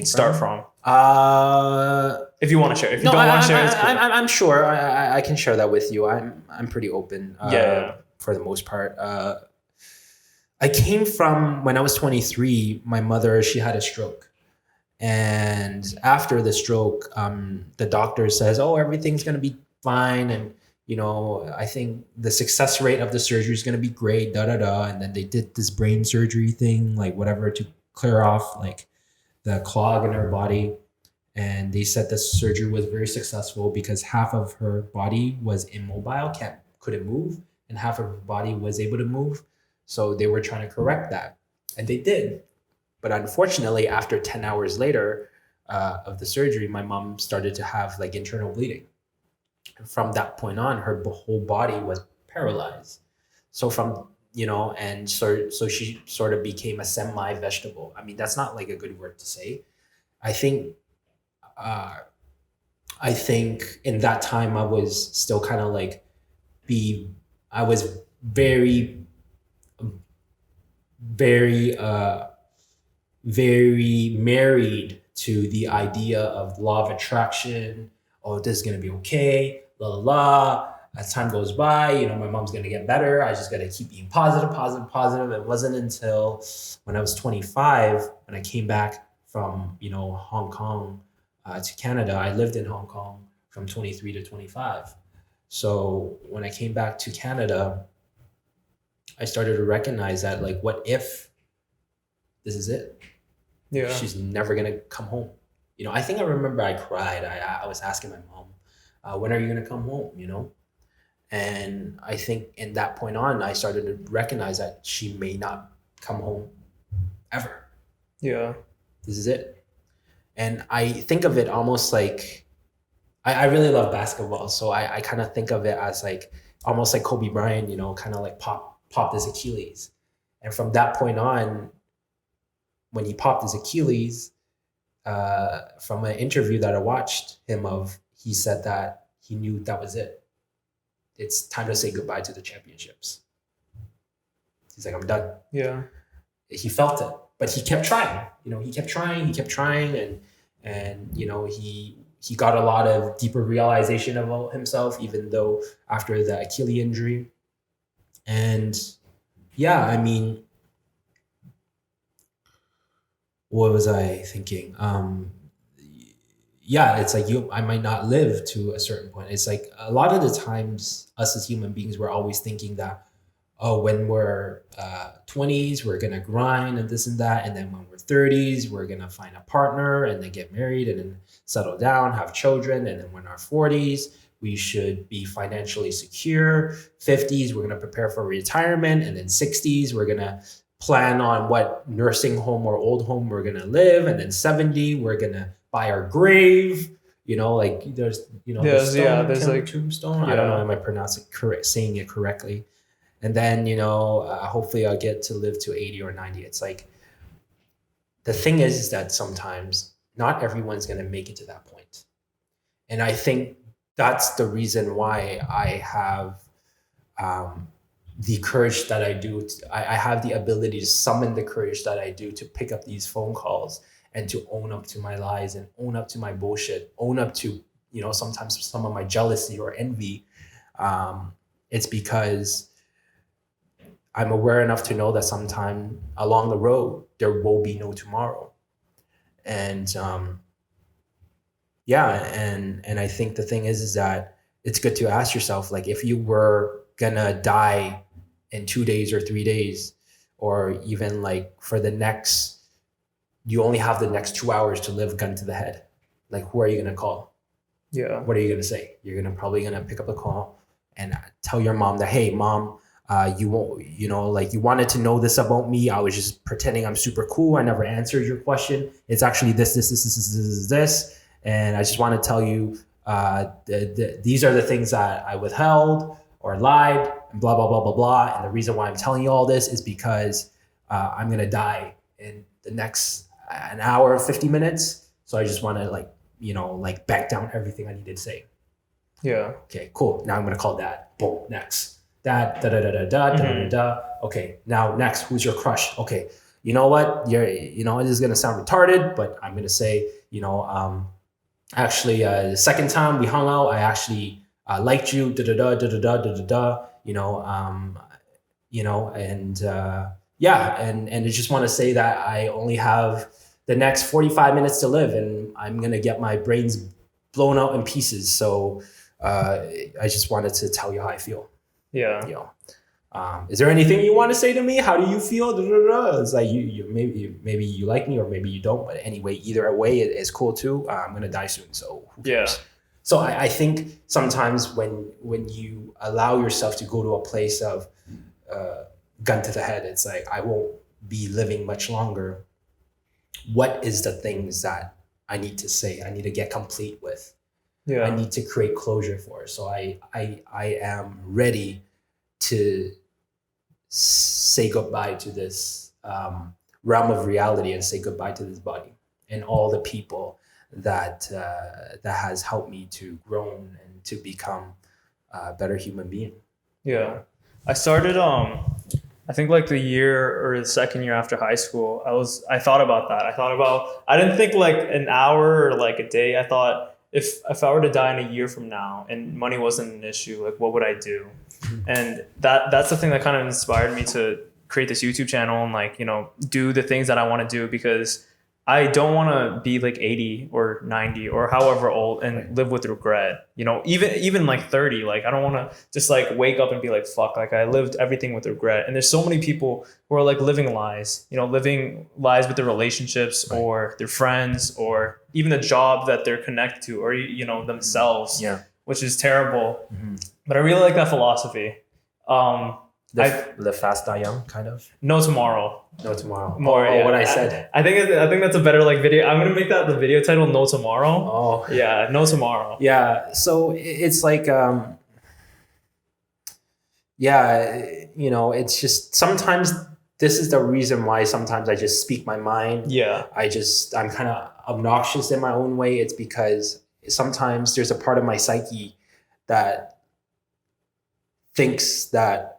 start from? If you want to share, if you No, don't want to share, it's cool. I'm sure I can share that with you. I'm pretty open. Yeah. For the most part. I came from when I was 23. My mother, she had a stroke, and after the stroke, the doctor says, "Oh, everything's gonna be fine," and I think the success rate of the surgery is gonna be great. Da da da. And then they did this brain surgery thing, like whatever, to clear off like the clog in her body. And they said the surgery was very successful because half of her body was immobile, couldn't move, and half of her body was able to move. So they were trying to correct that, and they did. But unfortunately, after 10 hours later of the surgery, my mom started to have like internal bleeding. And from that point on, her whole body was paralyzed. So and so she sort of became a semi-vegetable. I mean, that's not like a good word to say. I think in that time I was still kind of like I was very, very, very married to the idea of law of attraction. Oh, this is gonna be okay. La la la. As time goes by, my mom's gonna get better. I just gotta keep being positive, positive, positive. It wasn't until when I was 25 when I came back from Hong Kong to Canada. I lived in Hong Kong from 23 to 25. So when I came back to Canada, I started to recognize that, like, what if this is it? Yeah. She's never gonna come home. I think I remember I cried. I was asking my mom, when are you gonna come home? And I think in that point on, I started to recognize that she may not come home ever. Yeah. This is it. And I think of it almost like, I really love basketball. So I kind of think of it as like, almost like Kobe Bryant, kind of like popped his Achilles. And from that point on, when he popped his Achilles, from an interview that I watched him of, he said that he knew that was it. It's time to say goodbye to the championships. He's like, I'm done. Yeah. He felt it, but he kept trying. He kept trying, and he got a lot of deeper realization about himself, even though after the Achilles injury. And yeah, I mean, what was I thinking? Yeah, it's like I might not live to a certain point. It's like a lot of the times us as human beings, we're always thinking that, oh, when we're 20s, we're going to grind and this and that. And then when we're 30s, we're going to find a partner and then get married and then settle down, have children. And then when our 40s, we should be financially secure. 50s, we're going to prepare for retirement. And then 60s, we're going to plan on what nursing home or old home we're going to live. And then 70, we're going to buy our grave. Like there's, there's like tombstone. I don't know, am I pronouncing correct, saying it correctly? And then, hopefully I'll get to live to 80 or 90. It's like, the thing is that sometimes not everyone's going to make it to that point. And I think that's the reason why I have the courage that I do. I have the ability to summon the courage that I do to pick up these phone calls and to own up to my lies and own up to my bullshit, own up to, sometimes some of my jealousy or envy. It's because I'm aware enough to know that sometime along the road, there will be no tomorrow. And and I think the thing is that it's good to ask yourself, like, if you were gonna die in 2 days or 3 days, or even like you only have the next 2 hours to live, gun to the head, like, who are you gonna call? Yeah. What are you gonna say? You're probably gonna pick up a call and tell your mom that, hey, mom, you won't, like, you wanted to know this about me. I was just pretending I'm super cool. I never answered your question. It's actually this. And I just want to tell you, these are the things that I withheld or lied, and blah, blah, blah, blah, blah. And the reason why I'm telling you all this is because I'm going to die in the next an hour, 50 minutes. So I just want to back down everything I needed to say. Yeah. Okay, cool. Now I'm going to call Dad. Boom, next. Dad, da. Okay, now next, who's your crush? Okay, you know what? This is gonna sound retarded, but I'm gonna say, actually, the second time we hung out, I actually liked you, da da da da da da da da da. And yeah, and I just want to say that I only have the next 45 minutes to live, and I'm gonna get my brains blown out in pieces. So I just wanted to tell you how I feel. Yeah. You know, is there anything you want to say to me? How do you feel? Da, da, da. It's like you maybe you like me or maybe you don't. But anyway, either way, it's cool too. I'm gonna die soon, so who cares? Yeah. So I think sometimes when you allow yourself to go to a place of gun to the head, it's like I won't be living much longer. What is the things that I need to say? I need to get complete with. Yeah. I need to create closure for. So I am ready to say goodbye to this realm of reality and say goodbye to this body and all the people that has helped me to grow and to become a better human being. Yeah. I started I think like the year or the second year after high school, I thought about that. I didn't think like an hour or like a day. I thought if I were to die in a year from now and money wasn't an issue, like what would I do? And that's the thing that kind of inspired me to create this YouTube channel and like, do the things that I want to do, because I don't want to be like 80 or 90 or however old and live with regret. Even like 30, like I don't want to just like wake up and be like, fuck, like I lived everything with regret. And there's so many people who are like living lies with their relationships or their friends or even the job that they're connected to or, themselves, which is terrible. Mm-hmm. But I really like that philosophy. Live fast, die young, kind of. No tomorrow. No tomorrow. More. Oh, yeah. What I said. I think that's a better like video. I'm gonna make that the video title. No tomorrow. Oh. Yeah. No tomorrow. Yeah. So it's like, it's just sometimes this is the reason why sometimes I just speak my mind. Yeah. I'm kind of obnoxious in my own way. It's because sometimes there's a part of my psyche that thinks that,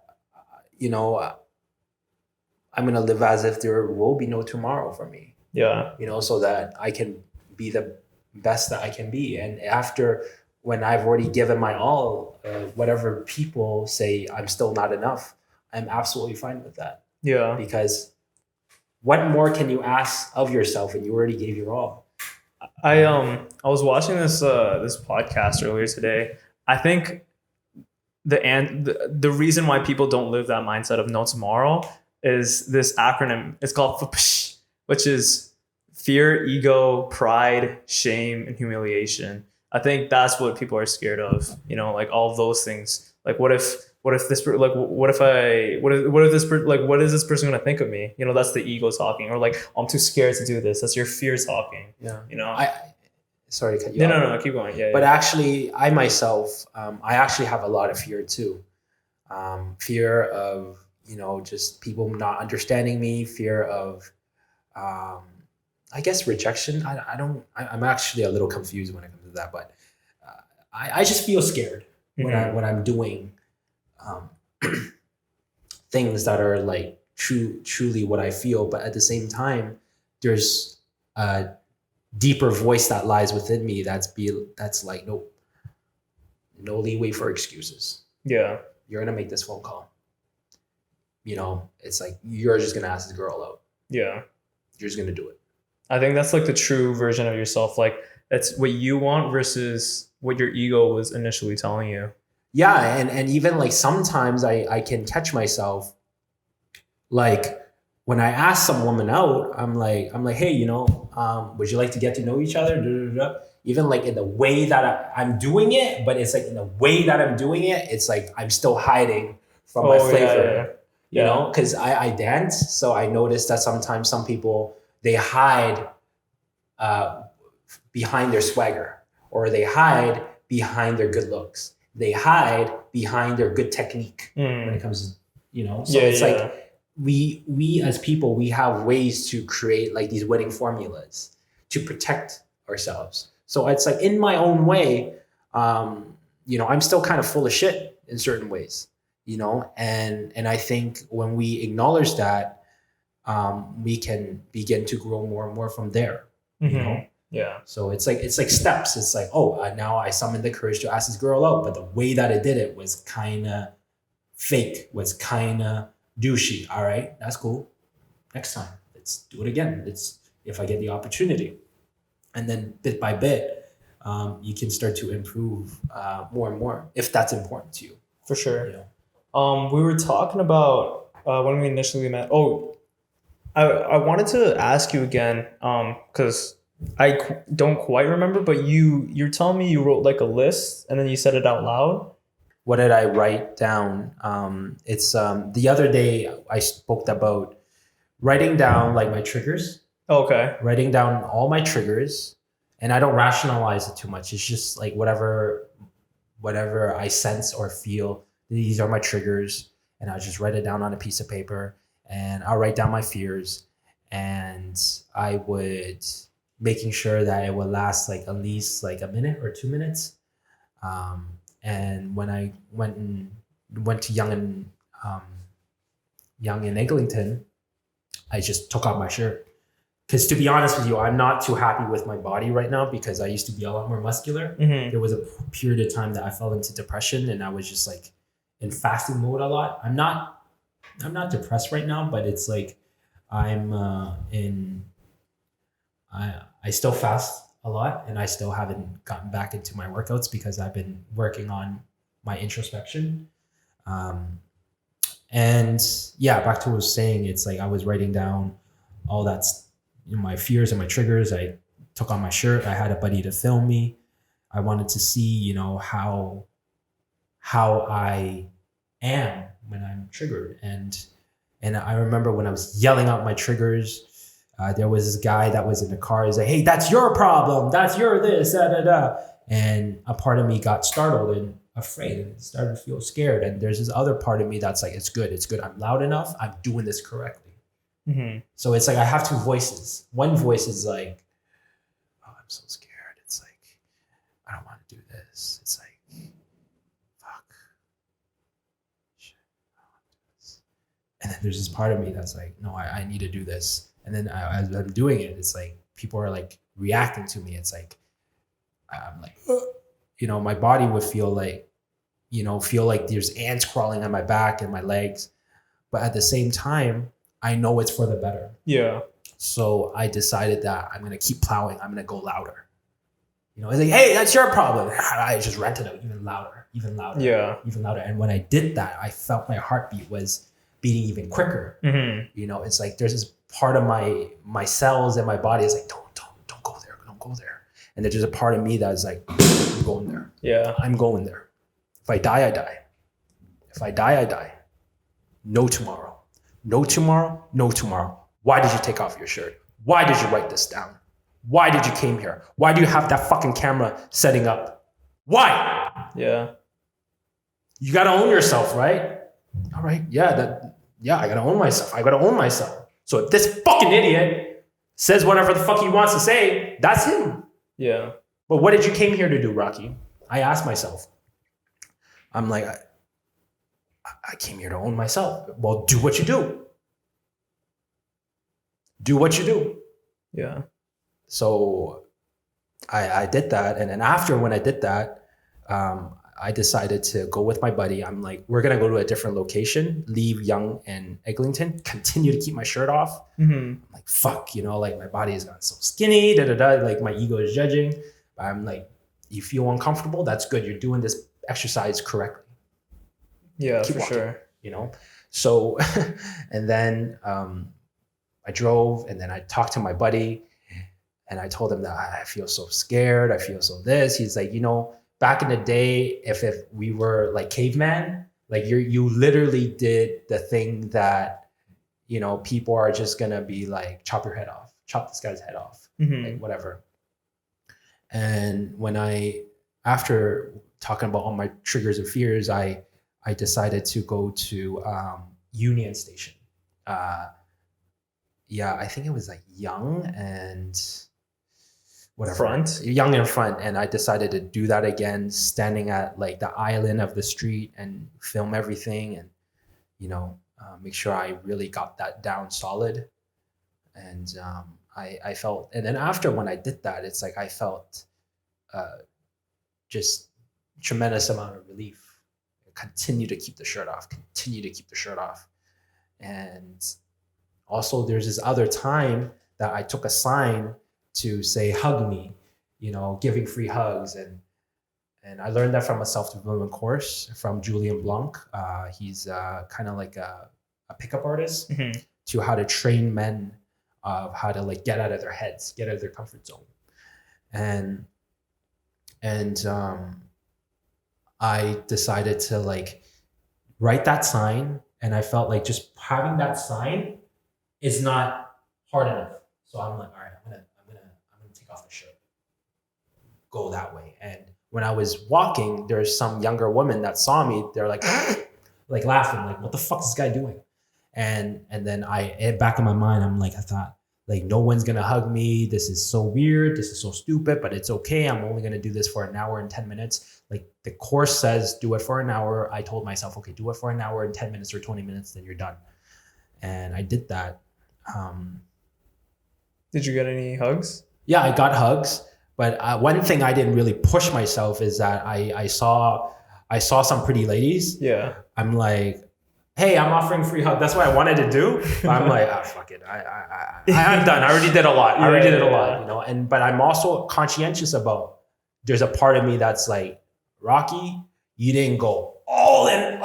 I'm going to live as if there will be no tomorrow for me. Yeah. So that I can be the best that I can be. And after, when I've already given my all, whatever people say I'm still not enough, I'm absolutely fine with that. Yeah. Because what more can you ask of yourself when you already gave your all? I was watching this podcast earlier today. I think the reason why people don't live that mindset of no tomorrow is this acronym. It's called FPSH, which is fear, ego, pride, shame, and humiliation. I think that's what people are scared of. Like all of those things. Like what if this like what if this like what is this person gonna think of me? That's the ego talking. Or like I'm too scared to do this. That's your fear talking. Yeah. Sorry to cut you off. No, keep going. Yeah. But actually, I myself, I actually have a lot of fear too. Fear of, just people not understanding me. Fear of, I guess, rejection. I'm actually a little confused when it comes to that. But I just feel scared when I'm doing things that are like truly what I feel. But at the same time, there's a deeper voice that lies within me that's like, no leeway for excuses. Yeah. You're gonna make this phone call. It's like you're just gonna ask this girl out. Yeah. You're just gonna do it. I think that's like the true version of yourself. Like that's what you want versus what your ego was initially telling you. Yeah, and even like sometimes I can catch myself like when I ask some woman out, I'm like, hey, would you like to get to know each other? Da, da, da. Even like in the way that I'm doing it, but it's like in the way that I'm doing it, it's like I'm still hiding from my flavor. Yeah. Because I dance, so I noticed that sometimes some people, they hide behind their swagger, or they hide behind their good looks. They hide behind their good technique when it comes to, so it's like, we as people, we have ways to create like these winning formulas to protect ourselves. So it's like in my own way, I'm still kind of full of shit in certain ways, and I think when we acknowledge that, we can begin to grow more and more from there. Yeah. So it's like steps. It's like, now I summoned the courage to ask this girl out, but the way that I did it was kind of fake, was kind of douchey. All right, that's cool. Next time, let's do it again. If I get the opportunity, and then bit by bit, you can start to improve more and more if that's important to you. For sure. You know? We were talking about when we initially met. Oh, I wanted to ask you again because don't quite remember, but you're telling me you wrote like a list and then you said it out loud. What did I write down? It's the other day I spoke about writing down like my triggers, Okay. writing down all my triggers, and I don't rationalize it too much. It's just like whatever I sense or feel. These are my triggers, and I'll just write it down on a piece of paper, and I'll write down my fears, and I would making sure that it would last like at least like a minute or 2 minutes. And when I went to Young in Eglinton, I just took off my shirt. Because to be honest with you, I'm not too happy with my body right now because I used to be a lot more muscular. Mm-hmm. There was a period of time that I fell into depression and I was just like in fasting mode a lot. I'm not depressed right now, but it's like I'm I still fast a lot and I still haven't gotten back into my workouts because I've been working on my introspection. And yeah, back to what I was saying, it's like I was writing down all that, my fears and my triggers. I took on my shirt. I had a buddy to film me. I wanted to see, how I am when I'm triggered. And I remember when I was yelling out my triggers, there was this guy that was in the car. He's like, "Hey, that's your problem. That's your this, da, da, da." And a part of me got startled and afraid and started to feel scared. And there's this other part of me that's like, it's good. I'm loud enough. I'm doing this correctly. Mm-hmm. So it's like I have two voices. One voice is like, "Oh, I'm so scared." It's like, "I don't want to do this." It's like, "Fuck. Shit, I don't want to do this." And then there's this part of me that's like, "No, I need to do this." And then as I'm doing it, it's like people are like reacting to me. It's like I'm like, my body would feel like there's ants crawling on my back and my legs, but at the same time, I know it's for the better. Yeah. So I decided that I'm gonna keep plowing. I'm gonna go louder. It's like, "Hey, that's your problem." I just rented it even louder, Yeah. even louder. And when I did that, I felt my heartbeat was beating even quicker. Mm-hmm. It's like there's this part of my cells and my body is like, don't go there, don't go there. And there's just a part of me that's like, I'm going there. Yeah. I'm going there. If I die, I die. If I die, I die. No tomorrow. No tomorrow. No tomorrow. Why did you take off your shirt? Why did you write this down? Why did you came here? Why do you have that fucking camera setting up? Why? Yeah. You gotta own yourself, right? All right. Yeah, I gotta own myself. So if this fucking idiot says whatever the fuck he wants to say, that's him. Yeah. But what did you came here to do, Rocky? I asked myself. I'm like, I came here to own myself. Well, do what you do. Do what you do. Yeah. So I did that. And then after when I did that, I decided to go with my buddy. I'm like, we're going to go to a different location, leave Young and Eglinton, continue to keep my shirt off. Mm-hmm. I'm like, fuck, like my body has gotten so skinny, like my ego is judging. But I'm like, you feel uncomfortable? That's good. You're doing this exercise correctly. Yeah, keep for walking, sure. So, and then I drove and then I talked to my buddy and I told him that I feel so scared. I feel so this. He's like, back in the day, if we were like caveman, like you literally did the thing that, people are just gonna be like, chop this guy's head off, Mm-hmm. like whatever. And after talking about all my triggers and fears, I decided to go to Union Station. I think it was like Young and whatever. Young in front. And I decided to do that again, standing at like the island of the street and film everything and, make sure I really got that down solid. And I felt, and then after when I did that, it's like I felt just tremendous amount of relief. Continue to keep the shirt off, continue to keep the shirt off. And also there's this other time that I took a sign to say, hug me, giving free hugs. And I learned that from a self-development course from Julian Blanc. He's kind of like a pickup artist to how to train men of how to like get out of their heads, get out of their comfort zone. And I decided to like write that sign, and I felt like just having that sign is not hard enough. So I'm like, all right, I'm gonna take off the shirt, go that way. And when I was walking, there's some younger women that saw me. They're like, like laughing, like, what the fuck is this guy doing? And then back in my mind, I thought, like, no one's gonna hug me. This is so weird. This is so stupid, but it's okay. I'm only gonna do this for an hour and 10 minutes. Like the course says, do it for an hour. I told myself, okay, do it for an hour and 10 minutes or 20 minutes, then you're done. And I did that. Did you get any hugs? Yeah, I got hugs. But one thing I didn't really push myself is that I saw some pretty ladies. Yeah. I'm like, hey, I'm offering free hug. That's what I wanted to do. But I'm like, fuck it. I'm done. I already did a lot. But I'm also conscientious about, there's a part of me that's like, Rocky, you didn't go all in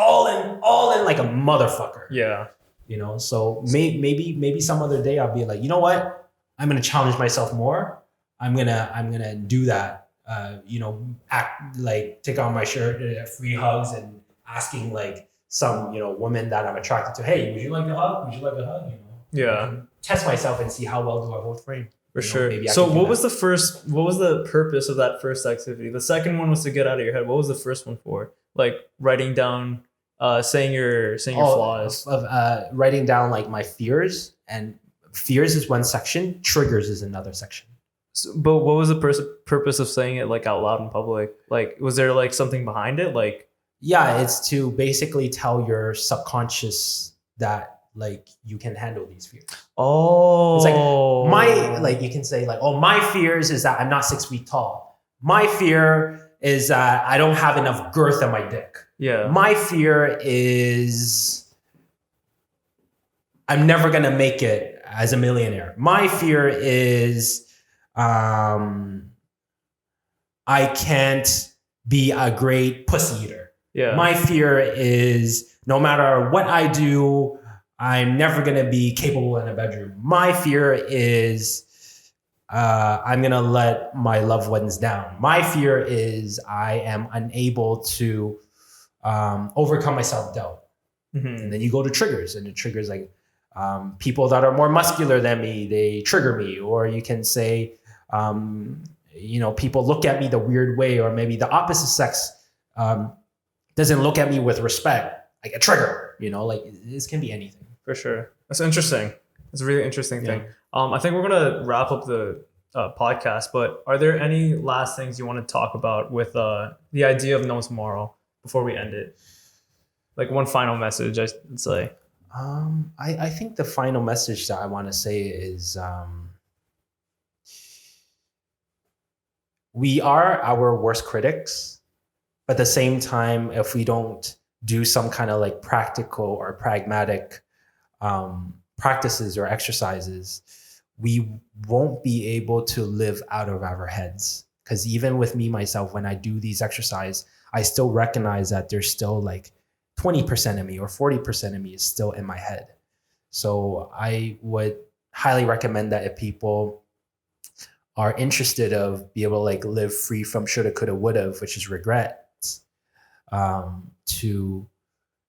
like a motherfucker. Yeah. So maybe some other day I'll be like, you know what? I'm gonna challenge myself more. I'm gonna do that. Act like, take off my shirt, free hugs, and asking like some woman that I'm attracted to, hey, would you like a hug? Yeah. Test myself and see how well do I hold frame. For sure. So what was the purpose of that first activity? The second one was to get out of your head. What was the first one for? Like writing down, saying your flaws. Writing down like my fears, and fears is one section. Triggers is another section. So, but what was the purpose of saying it like out loud in public? Like, was there like something behind it? Like, yeah, it's to basically tell your subconscious that like you can handle these fears. Oh, it's like you can say like, oh, my fears is that I'm not 6 feet tall. My fear is that I don't have enough girth on my dick. Yeah. My fear is I'm never gonna make it as a millionaire. My fear is I can't be a great pussy eater. Yeah. My fear is no matter what I do, I'm never going to be capable in a bedroom. My fear is I'm going to let my loved ones down. My fear is I am unable to overcome my self-doubt. Mm-hmm. And then you go to triggers, and the triggers like people that are more muscular than me, they trigger me. Or you can say, people look at me the weird way, or maybe the opposite sex doesn't look at me with respect, like a trigger, like this can be anything. For sure. That's interesting. It's a really interesting thing. I think we're going to wrap up the podcast, but are there any last things you want to talk about with the idea of no tomorrow before we end it? Like one final message, I'd say. I think the final message that I want to say is we are our worst critics, but at the same time, if we don't do some kind of like practical or pragmatic practices or exercises, we won't be able to live out of our heads. Because even with me, myself, when I do these exercises, I still recognize that there's still like 20% of me or 40% of me is still in my head. So I would highly recommend that if people are interested of be able to like live free from shoulda, coulda, woulda, which is regrets,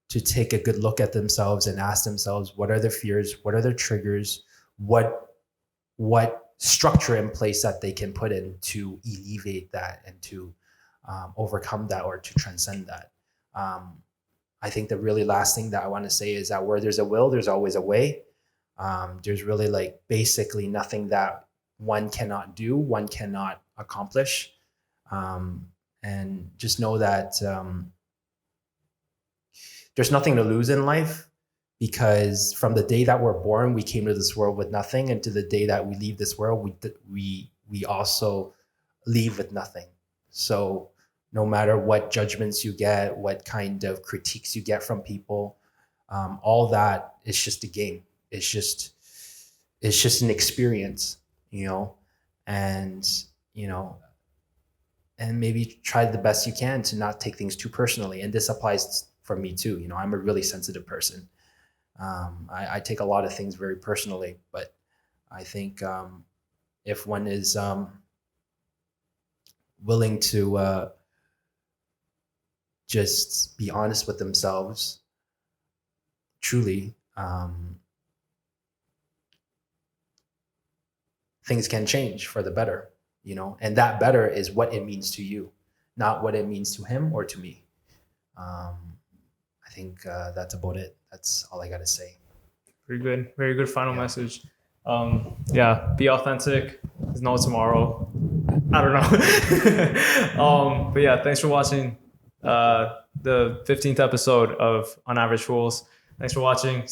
to take a good look at themselves and ask themselves, what are their fears? What are their triggers? What structure in place that they can put in to alleviate that and to overcome that or to transcend that? I think the really last thing that I want to say is that where there's a will, there's always a way. There's really like basically nothing that one cannot do, one cannot accomplish. And just know that there's nothing to lose in life. because from the day that we're born, we came to this world with nothing, and to the day that we leave this world, we also leave with nothing. So no matter what judgments you get, what kind of critiques you get from people, all that is just a game. It's just an experience, and and maybe try the best you can to not take things too personally. And this applies for me too. I'm a really sensitive person. I take a lot of things very personally, but I think if one is willing to just be honest with themselves, truly, things can change for the better, and that better is what it means to you, not what it means to him or to me. I think that's about it. That's all I got to say. Very good final message. Yeah, be authentic. There's no tomorrow. I don't know. But yeah, thanks for watching the 15th episode of On Average Fools. Thanks for watching.